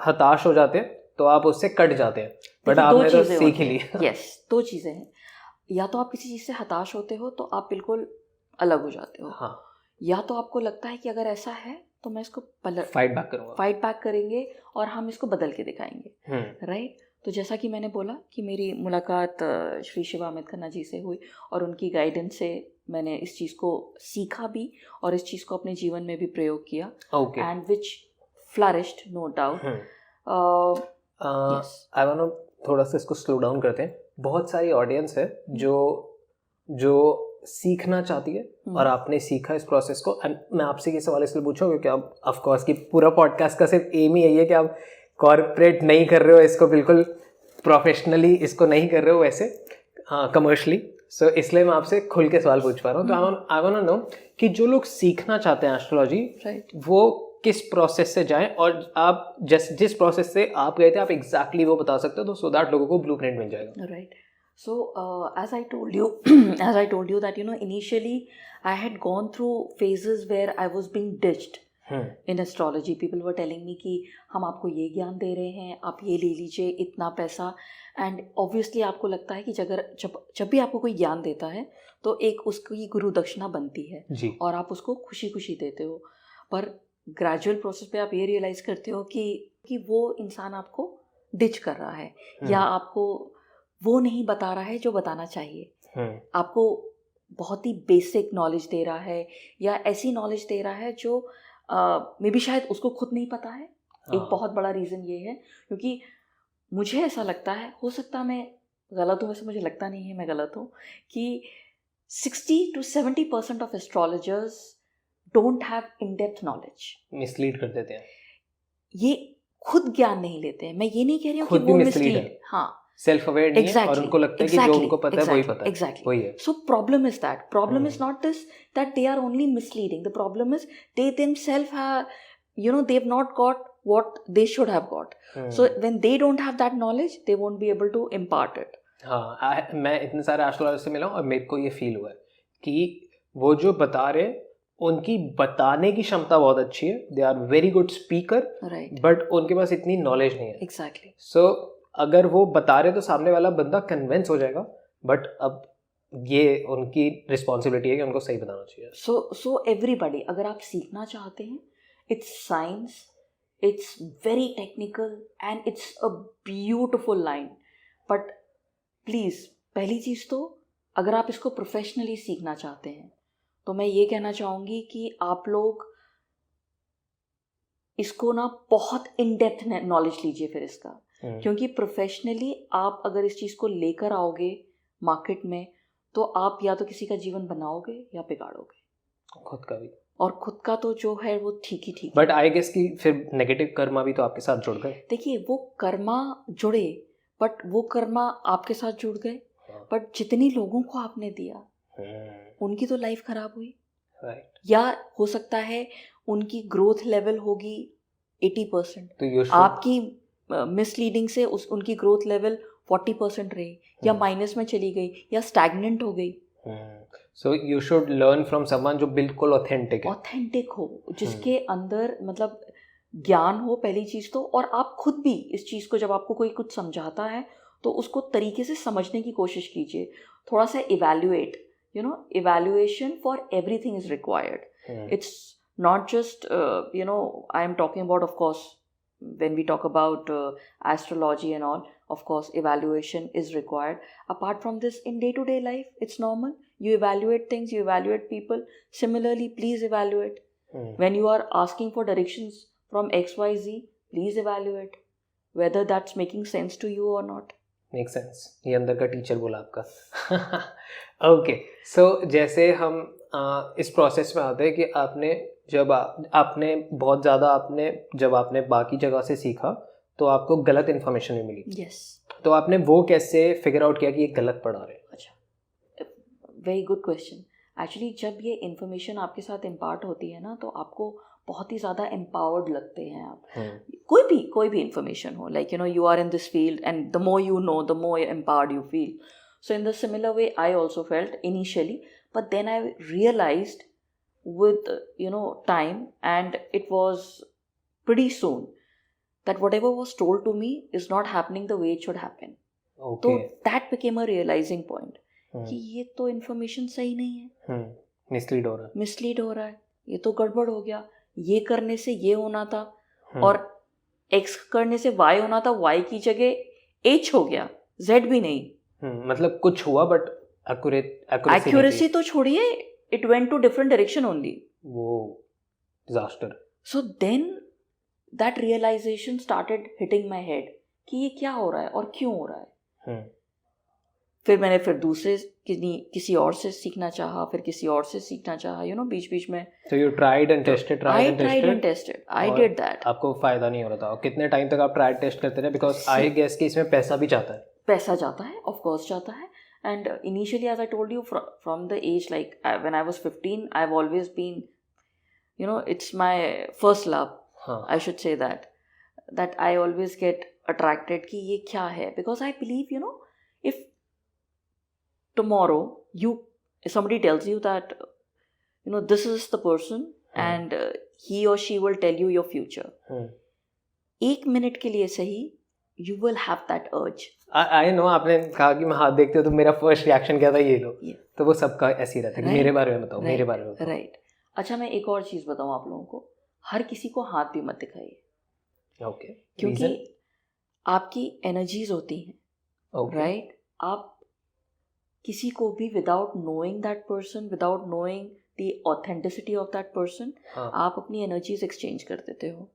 Speaker 2: हताश हो जाते हैं तो आप उससे कट जाते हैं, बट आपने तो सीख ही ली।
Speaker 1: यस, 2 चीज़ें हैं। या तो आप किसी चीज़ से हताश होते हो तो आप बिल्कुल अलग हो जाते हो।
Speaker 2: हाँ।
Speaker 1: या तो आपको लगता है कि अगर ऐसा है तो मैं इसको
Speaker 2: फाइट बैक करूँगा,
Speaker 1: फाइट बैक करेंगे और हम इसको बदल के दिखाएंगे। राइट। तो जैसा कि मैंने बोला कि मेरी मुलाकात श्री शिवा अमित खन्ना जी से हुई और उनकी गाइडेंस से मैंने इस चीज़ को सीखा भी और इस चीज़ को अपने जीवन में भी प्रयोग किया, and which flourished, no doubt.
Speaker 2: I want to थोड़ा सा इसको स्लो डाउन करते हैं। बहुत सारी ऑडियंस है जो सीखना चाहती है और आपने सीखा इस प्रोसेस को। एंड मैं आपसे ये सवाल इसलिए पूछूं क्योंकि आप ऑफ कोर्स की पूरा पॉडकास्ट का सिर्फ एम ही यही है कि आप कॉर्पोरेट नहीं कर रहे हो इसको, बिल्कुल प्रोफेशनली इसको नहीं कर रहे हो वैसे कमर्शियली। सो इसलिए मैं आपसे खुल के सवाल पूछ पा रहा हूँ। तो आई वांट टू नो कि जो लोग सीखना चाहते हैं एस्ट्रोलॉजी, वो किस प्रोसेस से जाएं, और आप जिस प्रोसेस से आप गए थे आप एग्जैक्टली वो बता सकते हो, तो सो दैट लोगों को ब्लूप्रिंट मिल जाएगा।
Speaker 1: Right. So as I told you that initially I had gone through phases where I was being ditched in astrology. People were telling me कि हम आपको ये ज्ञान दे रहे हैं, आप ये ले लीजिए, इतना पैसा। एंड ऑब्वियसली आपको लगता है कि जब भी आपको कोई ज्ञान देता है तो एक उसकी गुरु दक्षिणा बनती है जी, और आप उसको खुशी खुशी देते हो। पर ग्रेजुअल प्रोसेस पे आप ये रियलाइज़ करते हो कि वो इंसान आपको डिच कर रहा है या आपको वो नहीं बता रहा है जो बताना चाहिए। आपको बहुत ही बेसिक नॉलेज दे रहा है या ऐसी नॉलेज दे रहा है जो मे बी शायद उसको खुद नहीं पता है। एक बहुत बड़ा रीज़न ये है, क्योंकि मुझे ऐसा लगता है, हो सकता मैं गलत हूँ, वैसे मुझे लगता नहीं है मैं गलत हूँ, कि 60 to 70% of astrologers don't have in depth knowledge.
Speaker 2: Mislead कर देते हैं,
Speaker 1: ये खुद ज्ञान नहीं लेते हैं। मैं ये नहीं कह रही हूँ कि वो मिसलीड, हाँ,
Speaker 2: सेल्फ अवेयर नहीं है और उनको लगता है कि जो उनको पता है वही पता है।
Speaker 1: Exactly. So problem is that. Problem is not this that they are only misleading. The problem is they themselves have, they've not got what they should have got. So when they don't have that knowledge, they won't be able to impart it.
Speaker 2: हाँ, मैं इतने सारे astrologer से मिला हूँ और मेरे को ये फील हुआ है कि वो जो बता रहे उनकी बताने की क्षमता बहुत अच्छी है। They are very good speaker, but उनके पास इतनी नॉलेज नहीं है।
Speaker 1: Exactly.
Speaker 2: So अगर वो बता रहे तो सामने वाला बंदा कन्विंस हो जाएगा, बट अब ये उनकी रिस्पॉन्सिबिलिटी है कि उनको सही बताना चाहिए.
Speaker 1: सो एवरीबडी, अगर आप सीखना चाहते हैं, it's science, it's very technical and it's a beautiful line. But please, पहली चीज़ तो अगर आप इसको प्रोफेशनली सीखना चाहते हैं तो मैं ये कहना चाहूँगी कि आप लोग इसको ना बहुत इन डेप्थ नॉलेज लीजिए फिर इसका. क्योंकि प्रोफेशनली आप अगर इस चीज़ को लेकर आओगे मार्केट में तो आप या तो किसी का जीवन बनाओगे या बिगाड़ोगे,
Speaker 2: खुद का भी.
Speaker 1: और खुद का तो जो है वो ठीक ही ठीक.
Speaker 2: बट आई गेस कि फिर नेगेटिव कर्मा भी तो आपके साथ जुड़ गए.
Speaker 1: देखिए, वो कर्मा जुड़े, बट वो कर्मा आपके साथ जुड़ गए, बट जितनी लोगों को आपने दिया उनकी तो लाइफ खराब हुई.
Speaker 2: राइट.
Speaker 1: या हो सकता है उनकी ग्रोथ लेवल होगी 80%,
Speaker 2: तो
Speaker 1: आपकी मिसलीडिंग से उनकी ग्रोथ लेवल 40% रही, या माइनस में चली गई, या स्टैग्नेंट हो गई.
Speaker 2: So you should learn from someone जो बिल्कुल ऑथेंटिक
Speaker 1: हो, जिसके अंदर मतलब ज्ञान हो पहली चीज़ तो, और आप खुद भी इस चीज़ को, जब आपको कोई कुछ समझाता है तो उसको तरीके से समझने की कोशिश कीजिए. थोड़ा सा evaluate, evaluation for everything is required. It's not just I am talking about, of course, when we talk about astrology and all, of course evaluation is required. Apart from this, in day to day life, it's normal. You evaluate things, you evaluate people. Similarly, please evaluate. When you are asking for directions from XYZ, please evaluate whether that's making sense to you or not.
Speaker 2: Make sense. ये अंदर का teacher बोला आपका. Okay. सो जैसे हम इस process में आते हैं कि आपने जब आपने बहुत ज़्यादा जब आपने बाकी जगह से सीखा तो आपको गलत इन्फॉर्मेशन भी मिली.
Speaker 1: Yes.
Speaker 2: तो आपने वो कैसे फिगर आउट किया कि ये गलत पढ़ा रहे हैं?
Speaker 1: अच्छा, वेरी गुड क्वेश्चन. एक्चुअली जब ये इन्फॉर्मेशन आपके साथ इम्पार्ट होती है ना तो आपको बहुत ही ज़्यादा एम्पावर्ड लगते हैं आप. कोई भी इन्फॉर्मेशन हो, like you are in this field and the more you know the more empowered you feel. So in the similar way I also felt initially, but then I realised with time, and it was pretty soon that whatever was told to me is not happening the way it should happen.
Speaker 2: Okay.
Speaker 1: So that became a realizing point कि ये तो information सही नहीं है,
Speaker 2: mislead हो रहा है,
Speaker 1: ये तो गड़बड़ हो गया, ये करने से ये होना था और X करने से Y होना था, Y की जगह H हो गया, Z भी नहीं.
Speaker 2: मतलब कुछ हुआ बट
Speaker 1: एक्यूरेसी तो छोड़िए, it went to different direction only.
Speaker 2: वो disaster.
Speaker 1: So then that realization started hitting my head कि ये क्या हो रहा है और क्यों हो रहा है. फिर मैंने दूसरे किसी और से सीखना चाहा, फिर किसी और से सीखना चाहा, बीच में.
Speaker 2: So you tried and tested.
Speaker 1: I tried and tested. I did that.
Speaker 2: आपको फायदा नहीं हो रहा था. और कितने टाइम तक आप ट्राई टेस्ट करते रहे? Because I guess कि इसमें पैसा भी जाता है.
Speaker 1: पैसा जाता है, of course जाता है. And initially, as I told you, from the age like when I was 15, I've always been, it's my first love. I should say that I always get attracted कि ये क्या है, because I believe, if tomorrow somebody tells you that, this is the person and he or she will tell you your future. 1 minute के लिए सही, you will have that urge.
Speaker 2: I know, आपने कहा कि मैं हाथ देखते हो तो मेरा फर्स्ट रिएक्शन क्या था, ये लो. तो वो सबका ऐसे ही रहता है कि मेरे बारे में बताओ, मेरे बारे में बताओ.
Speaker 1: राइट. अच्छा, मैं एक और चीज़ बताऊँ आप लोगों को, हर किसी को हाथ भी मत दिखाइए.
Speaker 2: ओके.
Speaker 1: क्योंकि आपकी एनर्जीज होती हैं. राइट. आप किसी को भी without knowing that person, without knowing the authenticity of that person, आप अपनी एनर्जीज एक्सचेंज कर देते हो.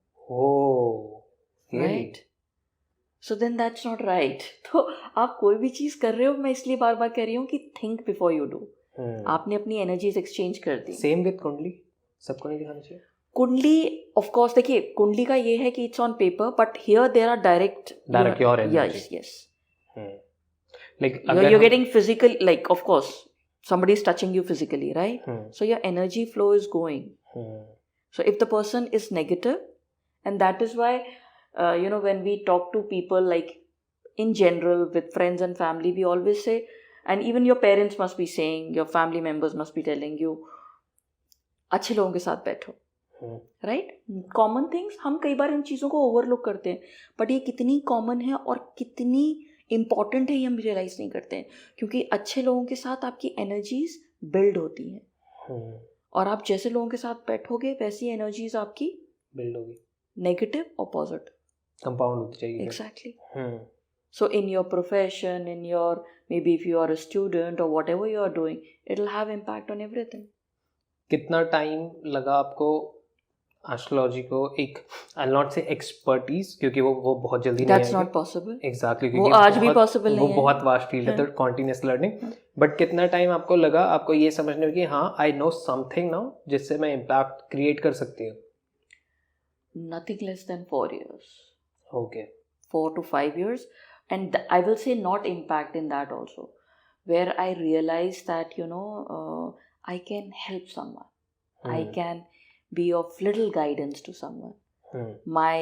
Speaker 1: Right. So then that's not right. तो आप कोई भी चीज़ कर रहे हो, मैं इसलिए बार बार कह रही हूँ कि थिंक बिफोर यू डू. आपने अपनी एनर्जीज एक्सचेंज कर दी.
Speaker 2: सेम विद कुंडली, सबको नहीं दिखाना चाहिए.
Speaker 1: कुंडली ऑफ कोर्स, देखिए कुंडली का ये है कि it's on paper, but here there are direct
Speaker 2: your energy.
Speaker 1: Yes.
Speaker 2: Like
Speaker 1: you're getting physical, like of course somebody is touching you physically, right? So your energy flow is going. So if the person is negative, and that is why when we talk to people, like in general with friends and family, we always say, and even your parents must be saying, your family members must be telling you, अच्छे लोगों के साथ बैठो. Right. Common things हम कई बार इन चीज़ों को overlook करते हैं, बट ये कितनी कॉमन है और कितनी इम्पॉर्टेंट है ये हम रियलाइज़ नहीं करते हैं, क्योंकि अच्छे लोगों के साथ आपकी एनर्जीज बिल्ड होती हैं और आप जैसे लोगों के साथ बैठोगे वैसी एनर्जीज आपकी
Speaker 2: बिल्ड होगी,
Speaker 1: नेगेटिव और पॉजिटिव
Speaker 2: कंपाउंड होती जाएगी।
Speaker 1: Exactly. So in your profession, in your, maybe if you are a student or whatever you are doing, it will have impact on everything.
Speaker 2: कितना टाइम लगा आपको एस्ट्रोलॉजी को एक, आई नॉट से एक्सपर्टीज, क्योंकि वो बहुत जल्दी नहीं आएगी।
Speaker 1: That's not possible.
Speaker 2: एग्जैक्टली,
Speaker 1: वो आज भी possible
Speaker 2: वो
Speaker 1: नहीं है।
Speaker 2: बहुत वास्ट फील्ड है, तो कॉन्टिन्यूस लर्निंग। बट कितना टाइम आपको लगा आपको ये समझने में कि हाँ आई नो समथिंग नाउ जिससे मैं इम्पैक्ट क्रिएट कर सकती हूँ?
Speaker 1: Nothing less than 4 years.
Speaker 2: Okay.
Speaker 1: 4 to 5 years. And I will say not impact in that also, where I realized that, I can help someone. I can be of little guidance to someone. My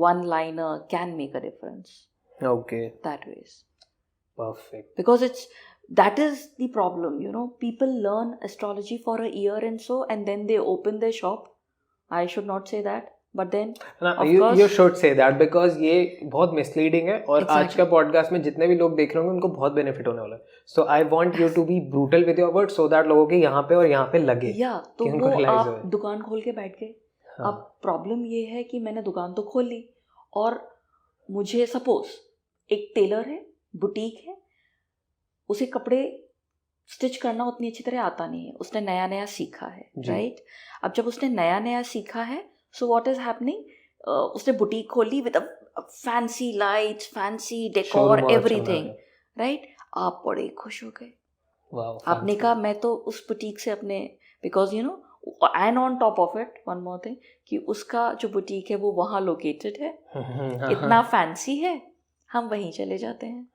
Speaker 1: one-liner can make a difference.
Speaker 2: Okay.
Speaker 1: That ways.
Speaker 2: Perfect.
Speaker 1: Because that is the problem, people learn astrology for a year and so, and then they open their shop. I should not say that. But then,
Speaker 2: you should say that, because ये बहुत misleading है और आज का podcast में जितने भी लोग देख रहे होंगे उनको बहुत बेनिफिट होने वाला है। So I want you to be brutal with your words so that लोगों के यहाँ पे और यहाँ पे लगे।
Speaker 1: तो वो आप दुकान खोल के बैठ गए। अब प्रॉब्लम ये है कि मैंने दुकान तो खोल ली और मुझे सपोज एक टेलर है, बुटीक है, उसे कपड़े स्टिच करना उतनी अच्छी तरह आता नहीं है, उसने नया नया सीखा है, राइट? अब जब उसने नया नया सीखा है, so what is happening? उसने बुटीक खोली with a fancy lights, fancy decor, everything, right? आप बड़े खुश हो गए। आपने कहा मैं तो उस बुटीक से अपने, because and on top of it one more thing, कि उसका जो बुटीक है वो वहाँ लोकेटेड है, इतना फैंसी है, हम वहीं चले जाते हैं,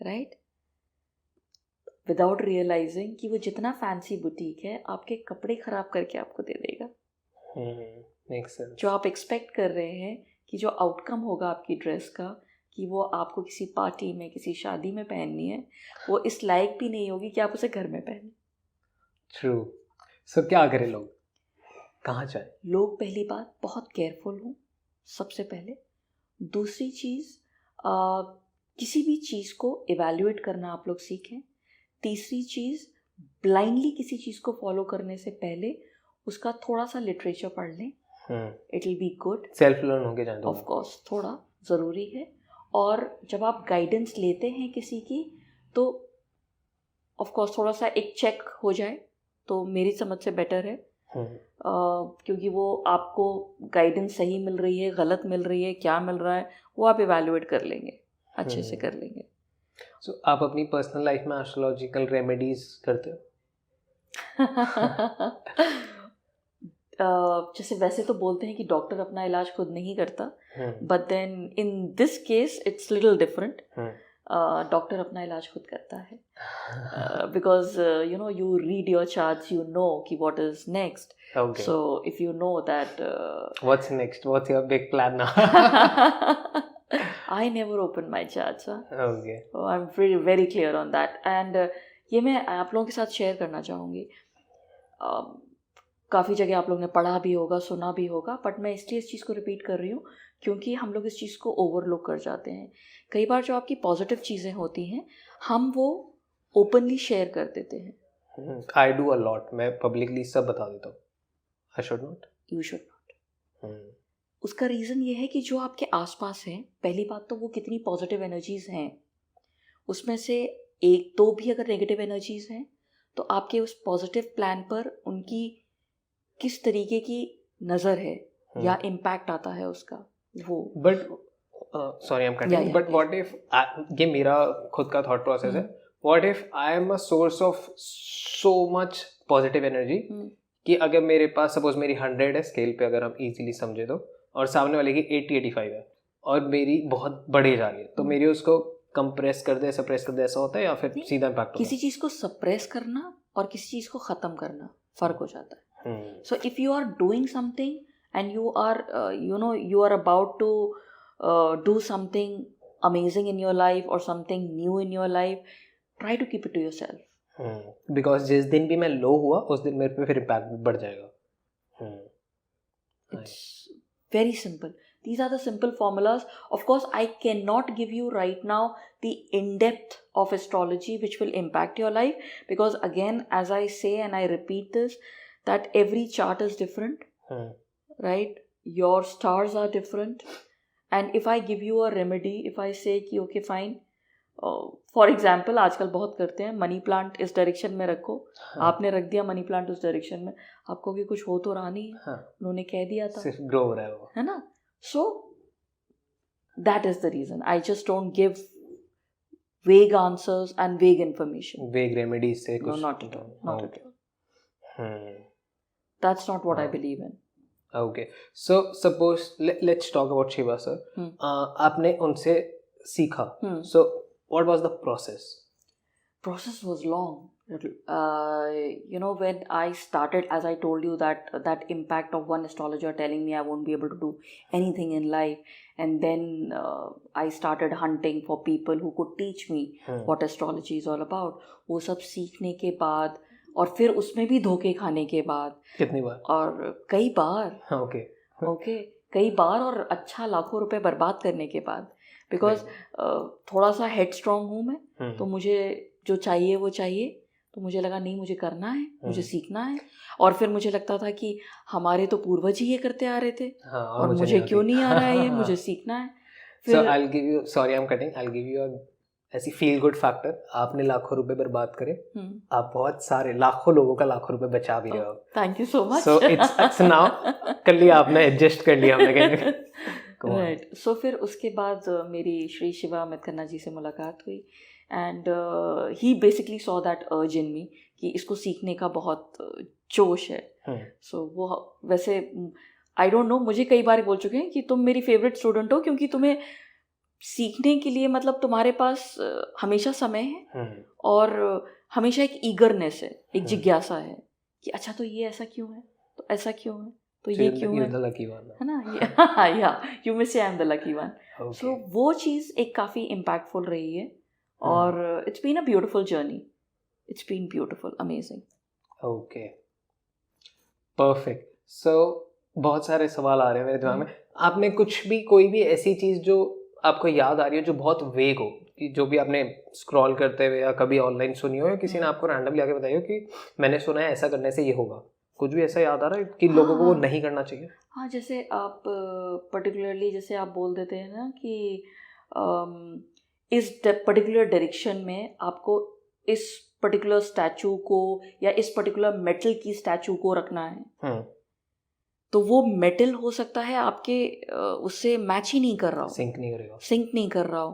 Speaker 1: राइट? विदाउट रियलाइजिंग कि वो जितना फैंसी बुटीक है आपके कपड़े खराब करके आपको दे देगा। जो आप एक्सपेक्ट कर रहे हैं कि जो आउटकम होगा आपकी ड्रेस का, कि वो आपको किसी पार्टी में, किसी शादी में पहननी है, वो इस लायक भी नहीं होगी कि आप उसे घर में पहने।
Speaker 2: ट्रू। सो क्या करें लोग, कहाँ जाए? लोग
Speaker 1: पहली बात बहुत केयरफुल हों, सबसे पहले। दूसरी चीज़, किसी भी चीज़ को इवैल्यूएट करना आप लोग सीखें। तीसरी चीज़, ब्लाइंडली किसी चीज़ को फॉलो करने से पहले उसका थोड़ा सा लिटरेचर पढ़ लें, it will be good.
Speaker 2: Self learn होके जाए,
Speaker 1: ऑफ कोर्स थोड़ा ज़रूरी है। और जब आप गाइडेंस लेते हैं किसी की, तो ऑफ कोर्स थोड़ा सा एक चेक हो जाए तो मेरी समझ से बेटर है, क्योंकि वो आपको गाइडेंस सही मिल रही है, गलत मिल रही है, क्या मिल रहा है, वो आप इवैल्यूएट कर लेंगे, अच्छे से कर लेंगे।
Speaker 2: सो आप अपनी पर्सनल लाइफ में एस्ट्रोलॉजिकल रेमेडीज करते हो?
Speaker 1: जैसे वैसे तो बोलते हैं कि डॉक्टर अपना इलाज खुद नहीं करता, but then in this case it's little different. Doctor अपना इलाज खुद करता है, because you read your charts, you know कि what is next. So if you know that
Speaker 2: what's next, what's your big plan now?
Speaker 1: I never open my charts. Okay. Oh, I'm very very clear on that. And ये मैं आप लोगों के साथ share करना चाहूँगी। काफ़ी जगह आप लोगों ने पढ़ा भी होगा, सुना भी होगा, बट मैं इसलिए इस चीज़ को रिपीट कर रही हूँ क्योंकि हम लोग इस चीज़ को ओवरलुक कर जाते हैं। कई बार जो आपकी पॉजिटिव चीज़ें होती हैं हम वो ओपनली शेयर कर देते हैं।
Speaker 2: आई डू अ लॉट, मैं पब्लिकली सब बता देता हूँ। I should not,
Speaker 1: you should not. उसका रीज़न ये है कि जो आपके आसपास हैं, पहली बात तो वो कितनी पॉजिटिव एनर्जीज़ हैं, उसमें से एक दो भी अगर नेगेटिव एनर्जीज़ हैं तो आपके उस पॉजिटिव प्लान पर उनकी किस तरीके की नज़र है या इम्पैक्ट आता है उसका वो।
Speaker 2: But sorry I am cutting, but what if, ये मेरा खुद का थॉट प्रोसेस है, what if I am a source of so much positive energy कि अगर मेरे पास सपोज मेरी 100 है स्केल पे, अगर हम इजीली समझे तो, और सामने वाले की 80-85 है और मेरी बहुत बढ़ी जा रही है, तो मेरी उसको कंप्रेस कर दे, सप्रेस कर दे, ऐसा होता है या फिर सीधा इम्पैक्ट?
Speaker 1: किसी चीज़ को सप्रेस करना और किसी चीज़ को ख़त्म करना फ़र्क हो जाता है। So if you are doing something and you are you are about to do something amazing in your life or something new in your life, try to keep it to yourself.
Speaker 2: Because जिस दिन भी मैं लो हुआ उस दिन मेरे पे फिर इम्पैक्ट भी बढ़ जाएगा।
Speaker 1: It's very simple. These are the simple formulas. Of course, I cannot give you right now the in-depth of astrology which will impact your life, because again, as I say and I repeat this, that every chart is different, right? Your stars are different. And if I give you a remedy, if I say कि okay fine, for example आजकल बहुत करते हैं, money plant इस direction में रखो, आपने रख दिया मनी प्लांट उस डायरेक्शन में, आपको कि कुछ हो तो रहा नहीं है, उन्होंने कह दिया था,
Speaker 2: सिर्फ ग्रो हो रहा है वो,
Speaker 1: है ना. So that is the reason I just don't give vague answers and vague information.
Speaker 2: Vague remedies से कुछ?
Speaker 1: No, not at all. Not at all. That's not what I believe in.
Speaker 2: Okay. So suppose let's talk about Shiva sir. आपने उनसे सीखा. So what was the process?
Speaker 1: Process was long. When I started, as I told you, that impact of one astrologer telling me I won't be able to do anything in life, and then I started hunting for people who could teach me what astrology is all about. वो सब सीखने के बाद और फिर उसमें भी धोखे खाने के बाद,
Speaker 2: कितनी बार?
Speaker 1: और कई बार. ओके कई बार, और अच्छा लाखों रुपए बर्बाद करने के बाद, बिकॉज थोड़ा सा हेड स्ट्रॉन्ग हूँ मैं, तो मुझे जो चाहिए वो चाहिए, तो मुझे लगा नहीं, मुझे करना है, मुझे सीखना है. और फिर मुझे लगता था कि हमारे तो पूर्वज ही ये करते आ रहे थे, और मुझे क्यों नहीं आ रहा है ये, मुझे सीखना है.
Speaker 2: So I'll give you, sorry I'm cutting, I'll give you a ऐसी फील गुड फैक्टर. आपने लाखों रुपए बर्बाद करे, आप बहुत सारे लाखों लोगों का लाखों रुपए बचा भी रहे हो.
Speaker 1: Thank you so much.
Speaker 2: So it's now कर लिया आपने, एडजस्ट कर लिया हमने कहीं.
Speaker 1: राइट. सो फिर उसके बाद मेरी श्री शिवा अमित खन्ना जी से मुलाकात हुई, and he basically saw that अर्ज इन मी कि इसको सीखने का बहुत जोश है. सो वो वैसे आई डोंट नो, मुझे कई बार बोल चुके हैं कि तुम मेरी फेवरेट स्टूडेंट हो, क्योंकि तुम्हें सीखने के लिए मतलब तुम्हारे पास हमेशा समय है, और हमेशा एक ईगरनेस है, एक जिज्ञासा है कि अच्छा तो ये ऐसा क्यों है, तो ऐसा क्यों है, तो ये क्यों है ना. या you may say I am the lucky one. So वो चीज़ एक काफ़ी इम्पैक्टफुल रही है, और it's been a beautiful journey. It's been beautiful, amazing.
Speaker 2: Okay, perfect. So बहुत सारे सवाल आ रहे हैं मेरे दिमाग में. आपने कुछ भी, कोई भी ऐसी चीज़ जो आपको याद आ रही है जो बहुत वेग हो, कि जो भी आपने स्क्रॉल करते हुए या कभी ऑनलाइन सुनी हो, या किसी ने आपको रैंडमली आके बताई हो कि मैंने सुना है ऐसा करने से ये होगा, कुछ भी ऐसा याद आ रहा है कि लोगों को वो नहीं करना चाहिए?
Speaker 1: हाँ, जैसे आप पर्टिकुलरली जैसे आप बोल देते हैं ना कि इस पर्टिकुलर डायरेक्शन में आपको इस पर्टिकुलर स्टैचू को या इस पर्टिकुलर मेटल की स्टैचू को रखना है, तो वो मेटल हो सकता है आपके उससे मैच ही नहीं कर रहा हो,
Speaker 2: सिंक नहीं कर रहा
Speaker 1: हो.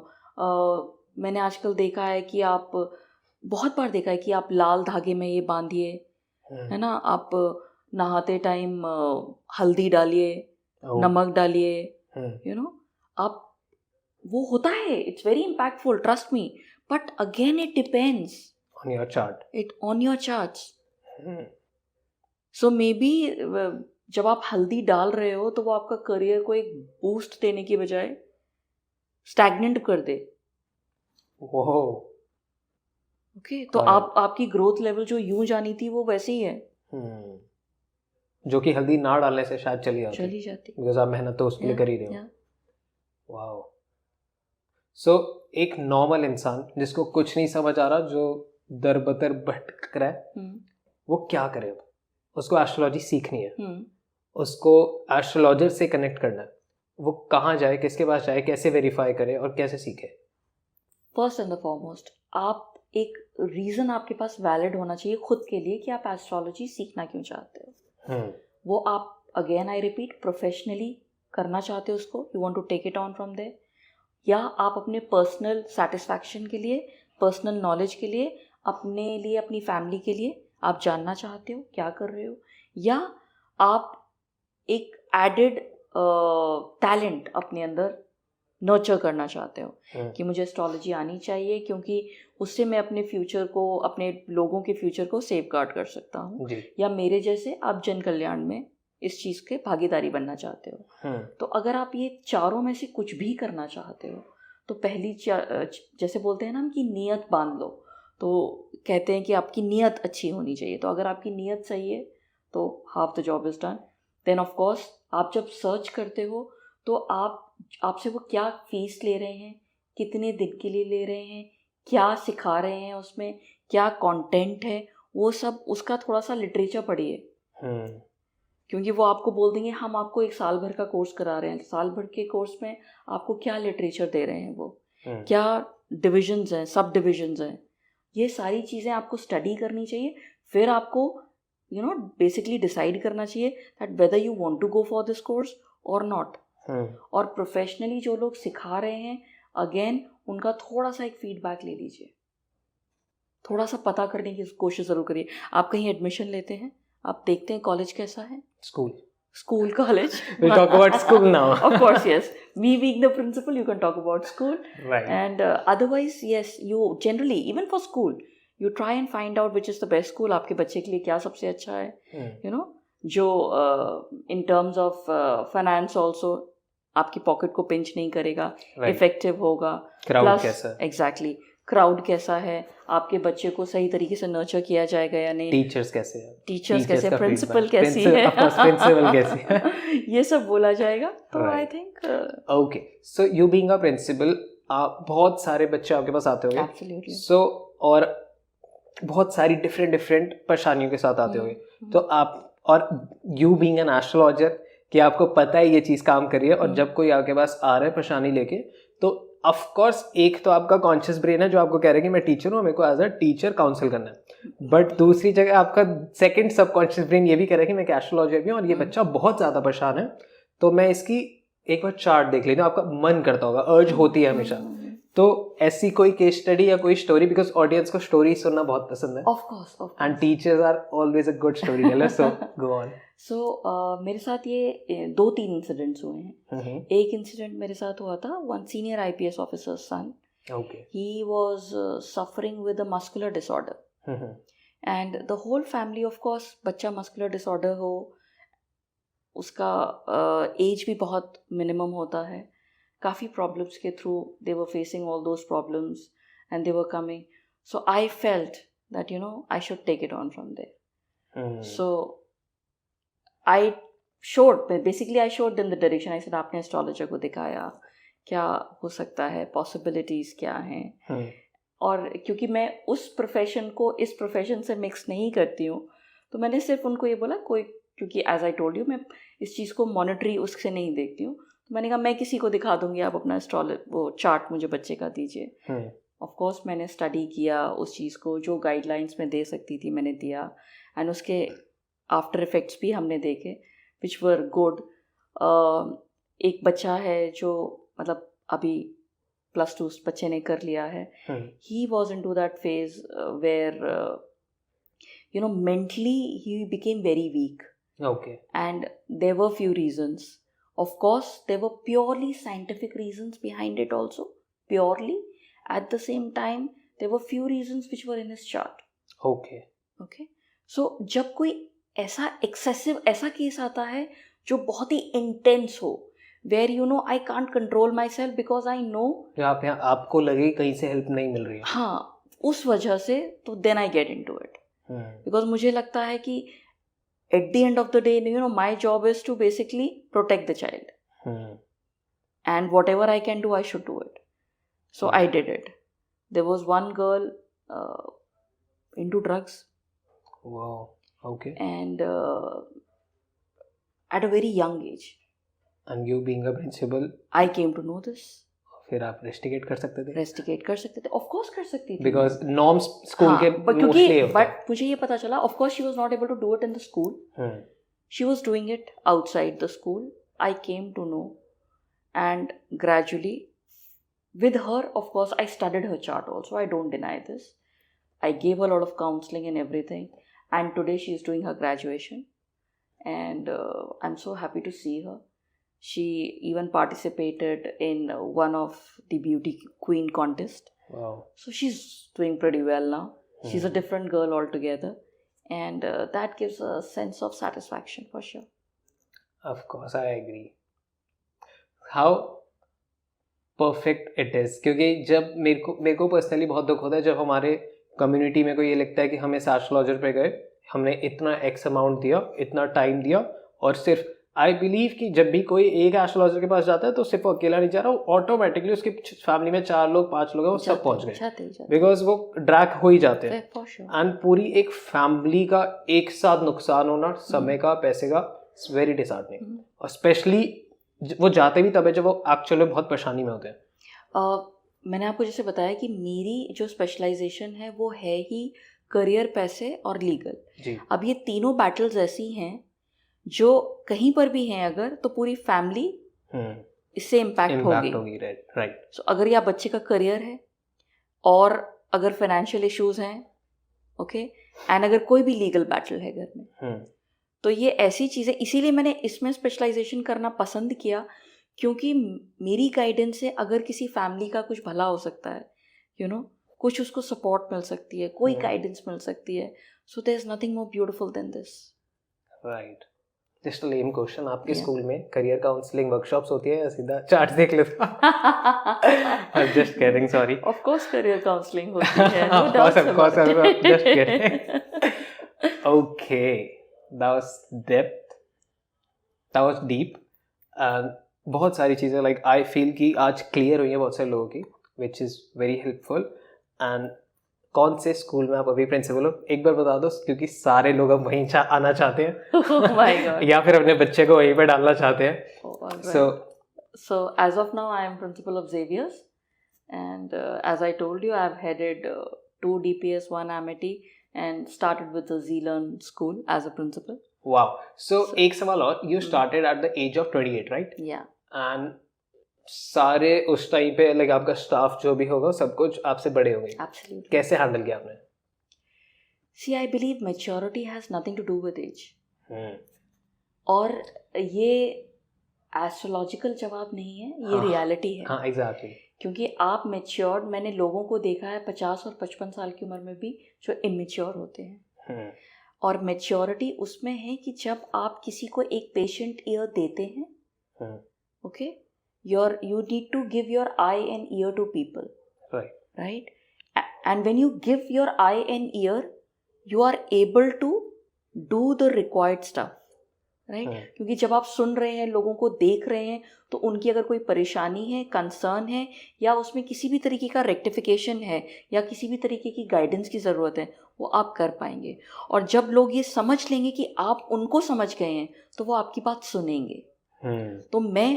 Speaker 1: मैंने आजकल देखा है कि आप, बहुत बार देखा है कि आप लाल धागे में ये बांधिए, है ना, आप नहाते टाइम हल्दी डालिए, नमक डालिए, आप, वो होता है, it's very impactful, trust me. But again it depends on your charts. So may be जब आप हल्दी डाल रहे हो तो वो आपका करियर को एक बूस्ट देने की बजाय स्टैग्नेंट कर दे. ओके, तो आपकी ग्रोथ लेवल जो यूं जानी थी वो वैसे ही है,
Speaker 2: जो कि हल्दी ना डालने से शायद चली जाती, बिकॉज आप मेहनत तो उसके लिए कर ही रहे हो. वाओ. सो एक नॉर्मल इंसान जिसको कुछ नहीं समझ आ रहा, जो दरबदर भटक रहा है, वो क्या करे? उसको एस्ट्रोलॉजी सीखनी है, उसको एस्ट्रोलॉजर से कनेक्ट करना है, वो कहाँ जाए, किसके पास जाए, कैसे वेरीफाई करे और कैसे सीखे?
Speaker 1: फर्स्ट एंड द फॉरमोस्ट, आप एक रीज़न आपके पास वैलिड होना चाहिए खुद के लिए कि आप एस्ट्रोलॉजी सीखना क्यों चाहते हो. वो आप, अगेन आई रिपीट, प्रोफेशनली करना चाहते हो उसको, you want to take it on from there, या आप अपने पर्सनल सेटिस्फैक्शन के लिए, पर्सनल नॉलेज के लिए, अपने लिए, अपनी फैमिली के लिए आप जानना चाहते हो क्या कर रहे हो, या आप एक एडेड टैलेंट अपने अंदर नर्चर करना चाहते हो कि मुझे एस्ट्रोलॉजी आनी चाहिए क्योंकि उससे मैं अपने फ्यूचर को, अपने लोगों के फ्यूचर को सेफ गार्ड कर सकता हूँ, या मेरे जैसे आप जन कल्याण में इस चीज़ के भागीदारी बनना चाहते हो. तो अगर आप ये चारों में से कुछ भी करना चाहते हो, तो पहली जैसे बोलते हैं ना हम कि नीयत बांध लो, तो कहते हैं कि आपकी नीयत अच्छी होनी चाहिए. तो अगर आपकी नीयत सही है तो half the job is done. Then of course आप जब सर्च करते हो तो आपसे वो क्या फीस ले रहे हैं, कितने दिन के लिए ले रहे हैं, क्या सिखा रहे हैं उसमें, क्या कंटेंट है, वो सब उसका थोड़ा सा लिटरेचर पढ़िए। क्योंकि वो आपको बोल देंगे हम आपको 1 साल भर का कोर्स करा रहे हैं, साल भर के कोर्स में आपको क्या लिटरेचर दे रहे हैं, वो क्या डिविजन्स हैं, सब डिविजन्स हैं, ये सारी चीज़ें आपको स्टडी करनी चाहिए। फिर आपको बेसिकली डिसाइड करना चाहिए that whether you want to go for this course और नॉट। और प्रोफेशनली जो लोग सिखा रहे हैं, अगेन उनका थोड़ा सा एक फीडबैक ले लीजिए, थोड़ा सा पता करने की कोशिश ज़रूर करिए। आप कहीं एडमिशन लेते हैं, आप देखते हैं कॉलेज कैसा है, school, college.
Speaker 2: We'll talk about school now.
Speaker 1: Of course, yes. Me being the principal, you can talk about school.
Speaker 2: Right.
Speaker 1: And otherwise, yes, you generally, even for school, you try and find out which is the best school. आपके बच्चे के लिए क्या सबसे अच्छा है, जो in terms of finance also आपकी पॉकेट को पिंच नहीं करेगा, इफेक्टिव होगा,
Speaker 2: क्राउड कैसा है,
Speaker 1: एग्जैक्टली क्राउड कैसा है, आपके बच्चे को सही तरीके से नर्चर किया जाएगा या नहीं,
Speaker 2: टीचर्स कैसे हैं,
Speaker 1: प्रिंसिपल कैसी है,
Speaker 2: प्रिंसिपल कैसी है,
Speaker 1: ये सब बोला जाएगा। तो I think
Speaker 2: okay, so you being a principal, बहुत सारे बच्चे आपके पास आते होंगे,
Speaker 1: एब्सोल्युटली,
Speaker 2: सो और बहुत सारी डिफरेंट परेशानियों के साथ आते होंगे, तो आप और यू बीइंग एन एस्ट्रोलॉजर कि आपको पता है ये चीज़ काम कर रही है, और जब कोई आपके पास आ रहा है परेशानी लेके, तो ऑफ कोर्स एक तो आपका कॉन्शियस ब्रेन है जो आपको कह रहा है कि मैं टीचर हूँ, मेरे को एज अ टीचर काउंसिल करना है, बट दूसरी जगह आपका सेकंड सबकॉन्शियस ब्रेन ये भी कह रहा है कि मैं एस्ट्रोलॉजर भी हूँ और ये बच्चा बहुत ज़्यादा परेशान है, तो मैं इसकी एक बार चार्ट देख लेती हूँ। आपका मन करता होगा, अर्ज होती है हमेशा, तो ऐसी कोई केस स्टडी या कोई स्टोरी, बिकॉज ऑडियंस को स्टोरी सुनना बहुत पसंद है,
Speaker 1: of course,
Speaker 2: and teachers are always a good story teller, so go on.
Speaker 1: So मेरे साथ ये 2-3 इंसिडेंट्स हुए हैं। एक इंसिडेंट मेरे साथ हुआ था, one senior IPS officer son, he was suffering with a muscular disorder, and the whole family, of course बच्चा मस्कुलर डिसऑर्डर हो, उसका एज भी बहुत मिनिमम होता है, काफ़ी प्रॉब्लम्स के through they were facing all those problems and they were coming, so I felt that I should take it on from there. So I showed them the direction. I said आपने astrologer को दिखाया, क्या हो सकता है, possibilities क्या हैं, और क्योंकि मैं उस प्रोफेशन को इस प्रोफेशन से मिक्स नहीं करती हूँ, तो मैंने सिर्फ उनको ये बोला, क्योंकि एज आई टोल्ड यू मैं इस चीज़ को मॉनिटरी उससे नहीं देखती हूँ, तो मैंने कहा मैं किसी को दिखा दूँगी, आप अपना वो चार्ट मुझे बच्चे का दीजिए। ऑफ कोर्स मैंने स्टडी किया उस चीज़ को, जो गाइडलाइंस में दे सकती थी मैंने दिया, एंड उसके आफ्टर इफेक्ट्स भी हमने देखे विच वर गुड। एक बच्चा है जो मतलब अभी +2 बच्चे ने कर लिया है, he was into that phase where mentally he became very weak, and there were few reasons. Of course there were purely scientific reasons behind it also, purely. At the same time there were few reasons which were in his chart. Okay, so जब कोई ऐसा excessive ऐसा case आता है जो बहुत ही intense हो, where I can't control myself because I know
Speaker 2: आपको लगे कहीं से हेल्प नहीं मिल रही है,
Speaker 1: हाँ, उस वजह से, तो then I get into it, because मुझे लगता है कि at the end of the day my job is to basically protect the child, and whatever I can do I should do it, so I did it. There was one girl into drugs.
Speaker 2: Wow. Okay.
Speaker 1: And at a very young age.
Speaker 2: And you being a principal,
Speaker 1: I came to know this.
Speaker 2: फिर आप rusticate कर सकते थे?
Speaker 1: Rusticate कर सकते थे, of course कर सकती थी,
Speaker 2: बिकॉज नॉर्म्स स्कूल के
Speaker 1: क्योंकि बट मुझे ये पता चला, of course she was not able to do it in the school, she was doing it outside the school. I came to know, and gradually with her, of course, I studied her chart also, I don't deny this. I gave her a lot of counseling and everything, and today she is doing her graduation, and I'm so happy to see her. She even participated in one of the beauty queen contest.
Speaker 2: Wow.
Speaker 1: So she's doing pretty well now. She's a different girl altogether, and that gives a sense of satisfaction for sure.
Speaker 2: Of course, I agree. How perfect it is, क्योंकि जब मेरे को personally बहुत दुख होता है जब हमारे कम्युनिटी में को ये लगता है कि हम इस एस्ट्रोलॉजर पे गए, हमने इतना एक्स अमाउंट दिया, इतना टाइम दिया, और सिर्फ
Speaker 3: आई बिलीव कि जब भी कोई एक एस्ट्रोलॉजर के पास जाता है तो सिर्फ वो अकेला नहीं जा रहा, वो ऑटोमेटिकली उसकी फैमिली में 4 लोग 5 लोग हैं वो सब पहुंच गए, बिकॉज वो ड्रैग हो ही जाते हैं। एंड पूरी एक फैमिली का एक साथ नुकसान होना, समय का, पैसे का, इट्स वेरी डिसहार्टनिंग। और स्पेशली वो जाते भी तब है जब वो एक्चुअली बहुत परेशानी में होते हैं।
Speaker 1: मैंने आपको जैसे बताया कि मेरी जो स्पेशलाइजेशन है वो है ही करियर, पैसे और लीगल। अब ये तीनों बैटल्स ऐसी हैं जो कहीं पर भी हैं अगर, तो पूरी फैमिली इससे इम्पैक्ट होगी।
Speaker 3: राइट।
Speaker 1: सो अगर या बच्चे का करियर है और अगर फाइनेंशियल इश्यूज हैं, ओके, एंड अगर कोई भी लीगल बैटल है घर में, तो ये ऐसी चीज़ें, इसीलिए मैंने इसमें स्पेशलाइजेशन करना पसंद किया, क्योंकि मेरी गाइडेंस से अगर किसी फैमिली का कुछ भला हो सकता है, यू नो, कुछ उसको सपोर्ट मिल सकती है, कोई गाइडेंस मिल सकती है, so there is nothing more beautiful than this.
Speaker 3: Right. Just a lame question, आपके स्कूल में करियर काउंसलिंग वर्कशॉप्स होती है या सीधा चार्ट देख लेता? I'm just kidding, sorry.
Speaker 1: Of course career counseling होती है, no
Speaker 3: of
Speaker 1: doubts
Speaker 3: course,
Speaker 1: about it.
Speaker 3: just kidding. Okay, that was depth, that was deep. बहुत सारी चीज़ें like I feel कि आज clear हुई हैं बहुत सारे लोगों की, which is very helpful. And कौन से स्कूल में आप अभी प्रिंसिपल हो, एक बार बता दो, क्योंकि सारे लोग अब वहीं आना चाहते हैं।
Speaker 1: Oh my God.
Speaker 3: या फिर अपने बच्चे को वहीं पे डालना चाहते हैं।
Speaker 1: Right. So as of now I am principal of Xavier's, and as I told you, I've headed 2 DPS, 1 Amity, and started with the Z-Learn school as a principal.
Speaker 3: Wow. So एक सवाल और, you started at the age of 28, right?
Speaker 1: Yeah.
Speaker 3: And सारे उस time पे like आपका staff जो भी होगा सब कुछ आपसे बड़े होंगे।
Speaker 1: Absolutely.
Speaker 3: कैसे हैंडल किया आपने?
Speaker 1: See, I believe maturity has nothing to do with age. और ये एस्ट्रोलॉजिकल जवाब नहीं है, ये रियलिटी है।
Speaker 3: हाँ, एग्जैक्टली।
Speaker 1: क्योंकि आप मैच्योर्ड, मैंने लोगों को देखा है 50 और 55 साल की उम्र में भी जो इमेच्योर होते हैं। और मैच्योरिटी उसमें है कि जब आप किसी को एक पेशेंट ईयर देते हैं, okay, you need to give your eye and ear to people, right? And when you give your eye and ear, you are able to do the required stuff, right? क्योंकि जब आप सुन रहे हैं, लोगों को देख रहे हैं, तो उनकी अगर कोई परेशानी है, कंसर्न है, या उसमें किसी भी तरीके का रेक्टिफिकेशन है, या किसी भी तरीके की गाइडेंस की ज़रूरत है, वो आप कर पाएंगे। और जब लोग ये समझ लेंगे कि आप उनको समझ गए हैं, तो वो आपकी बात सुनेंगे। तो मैं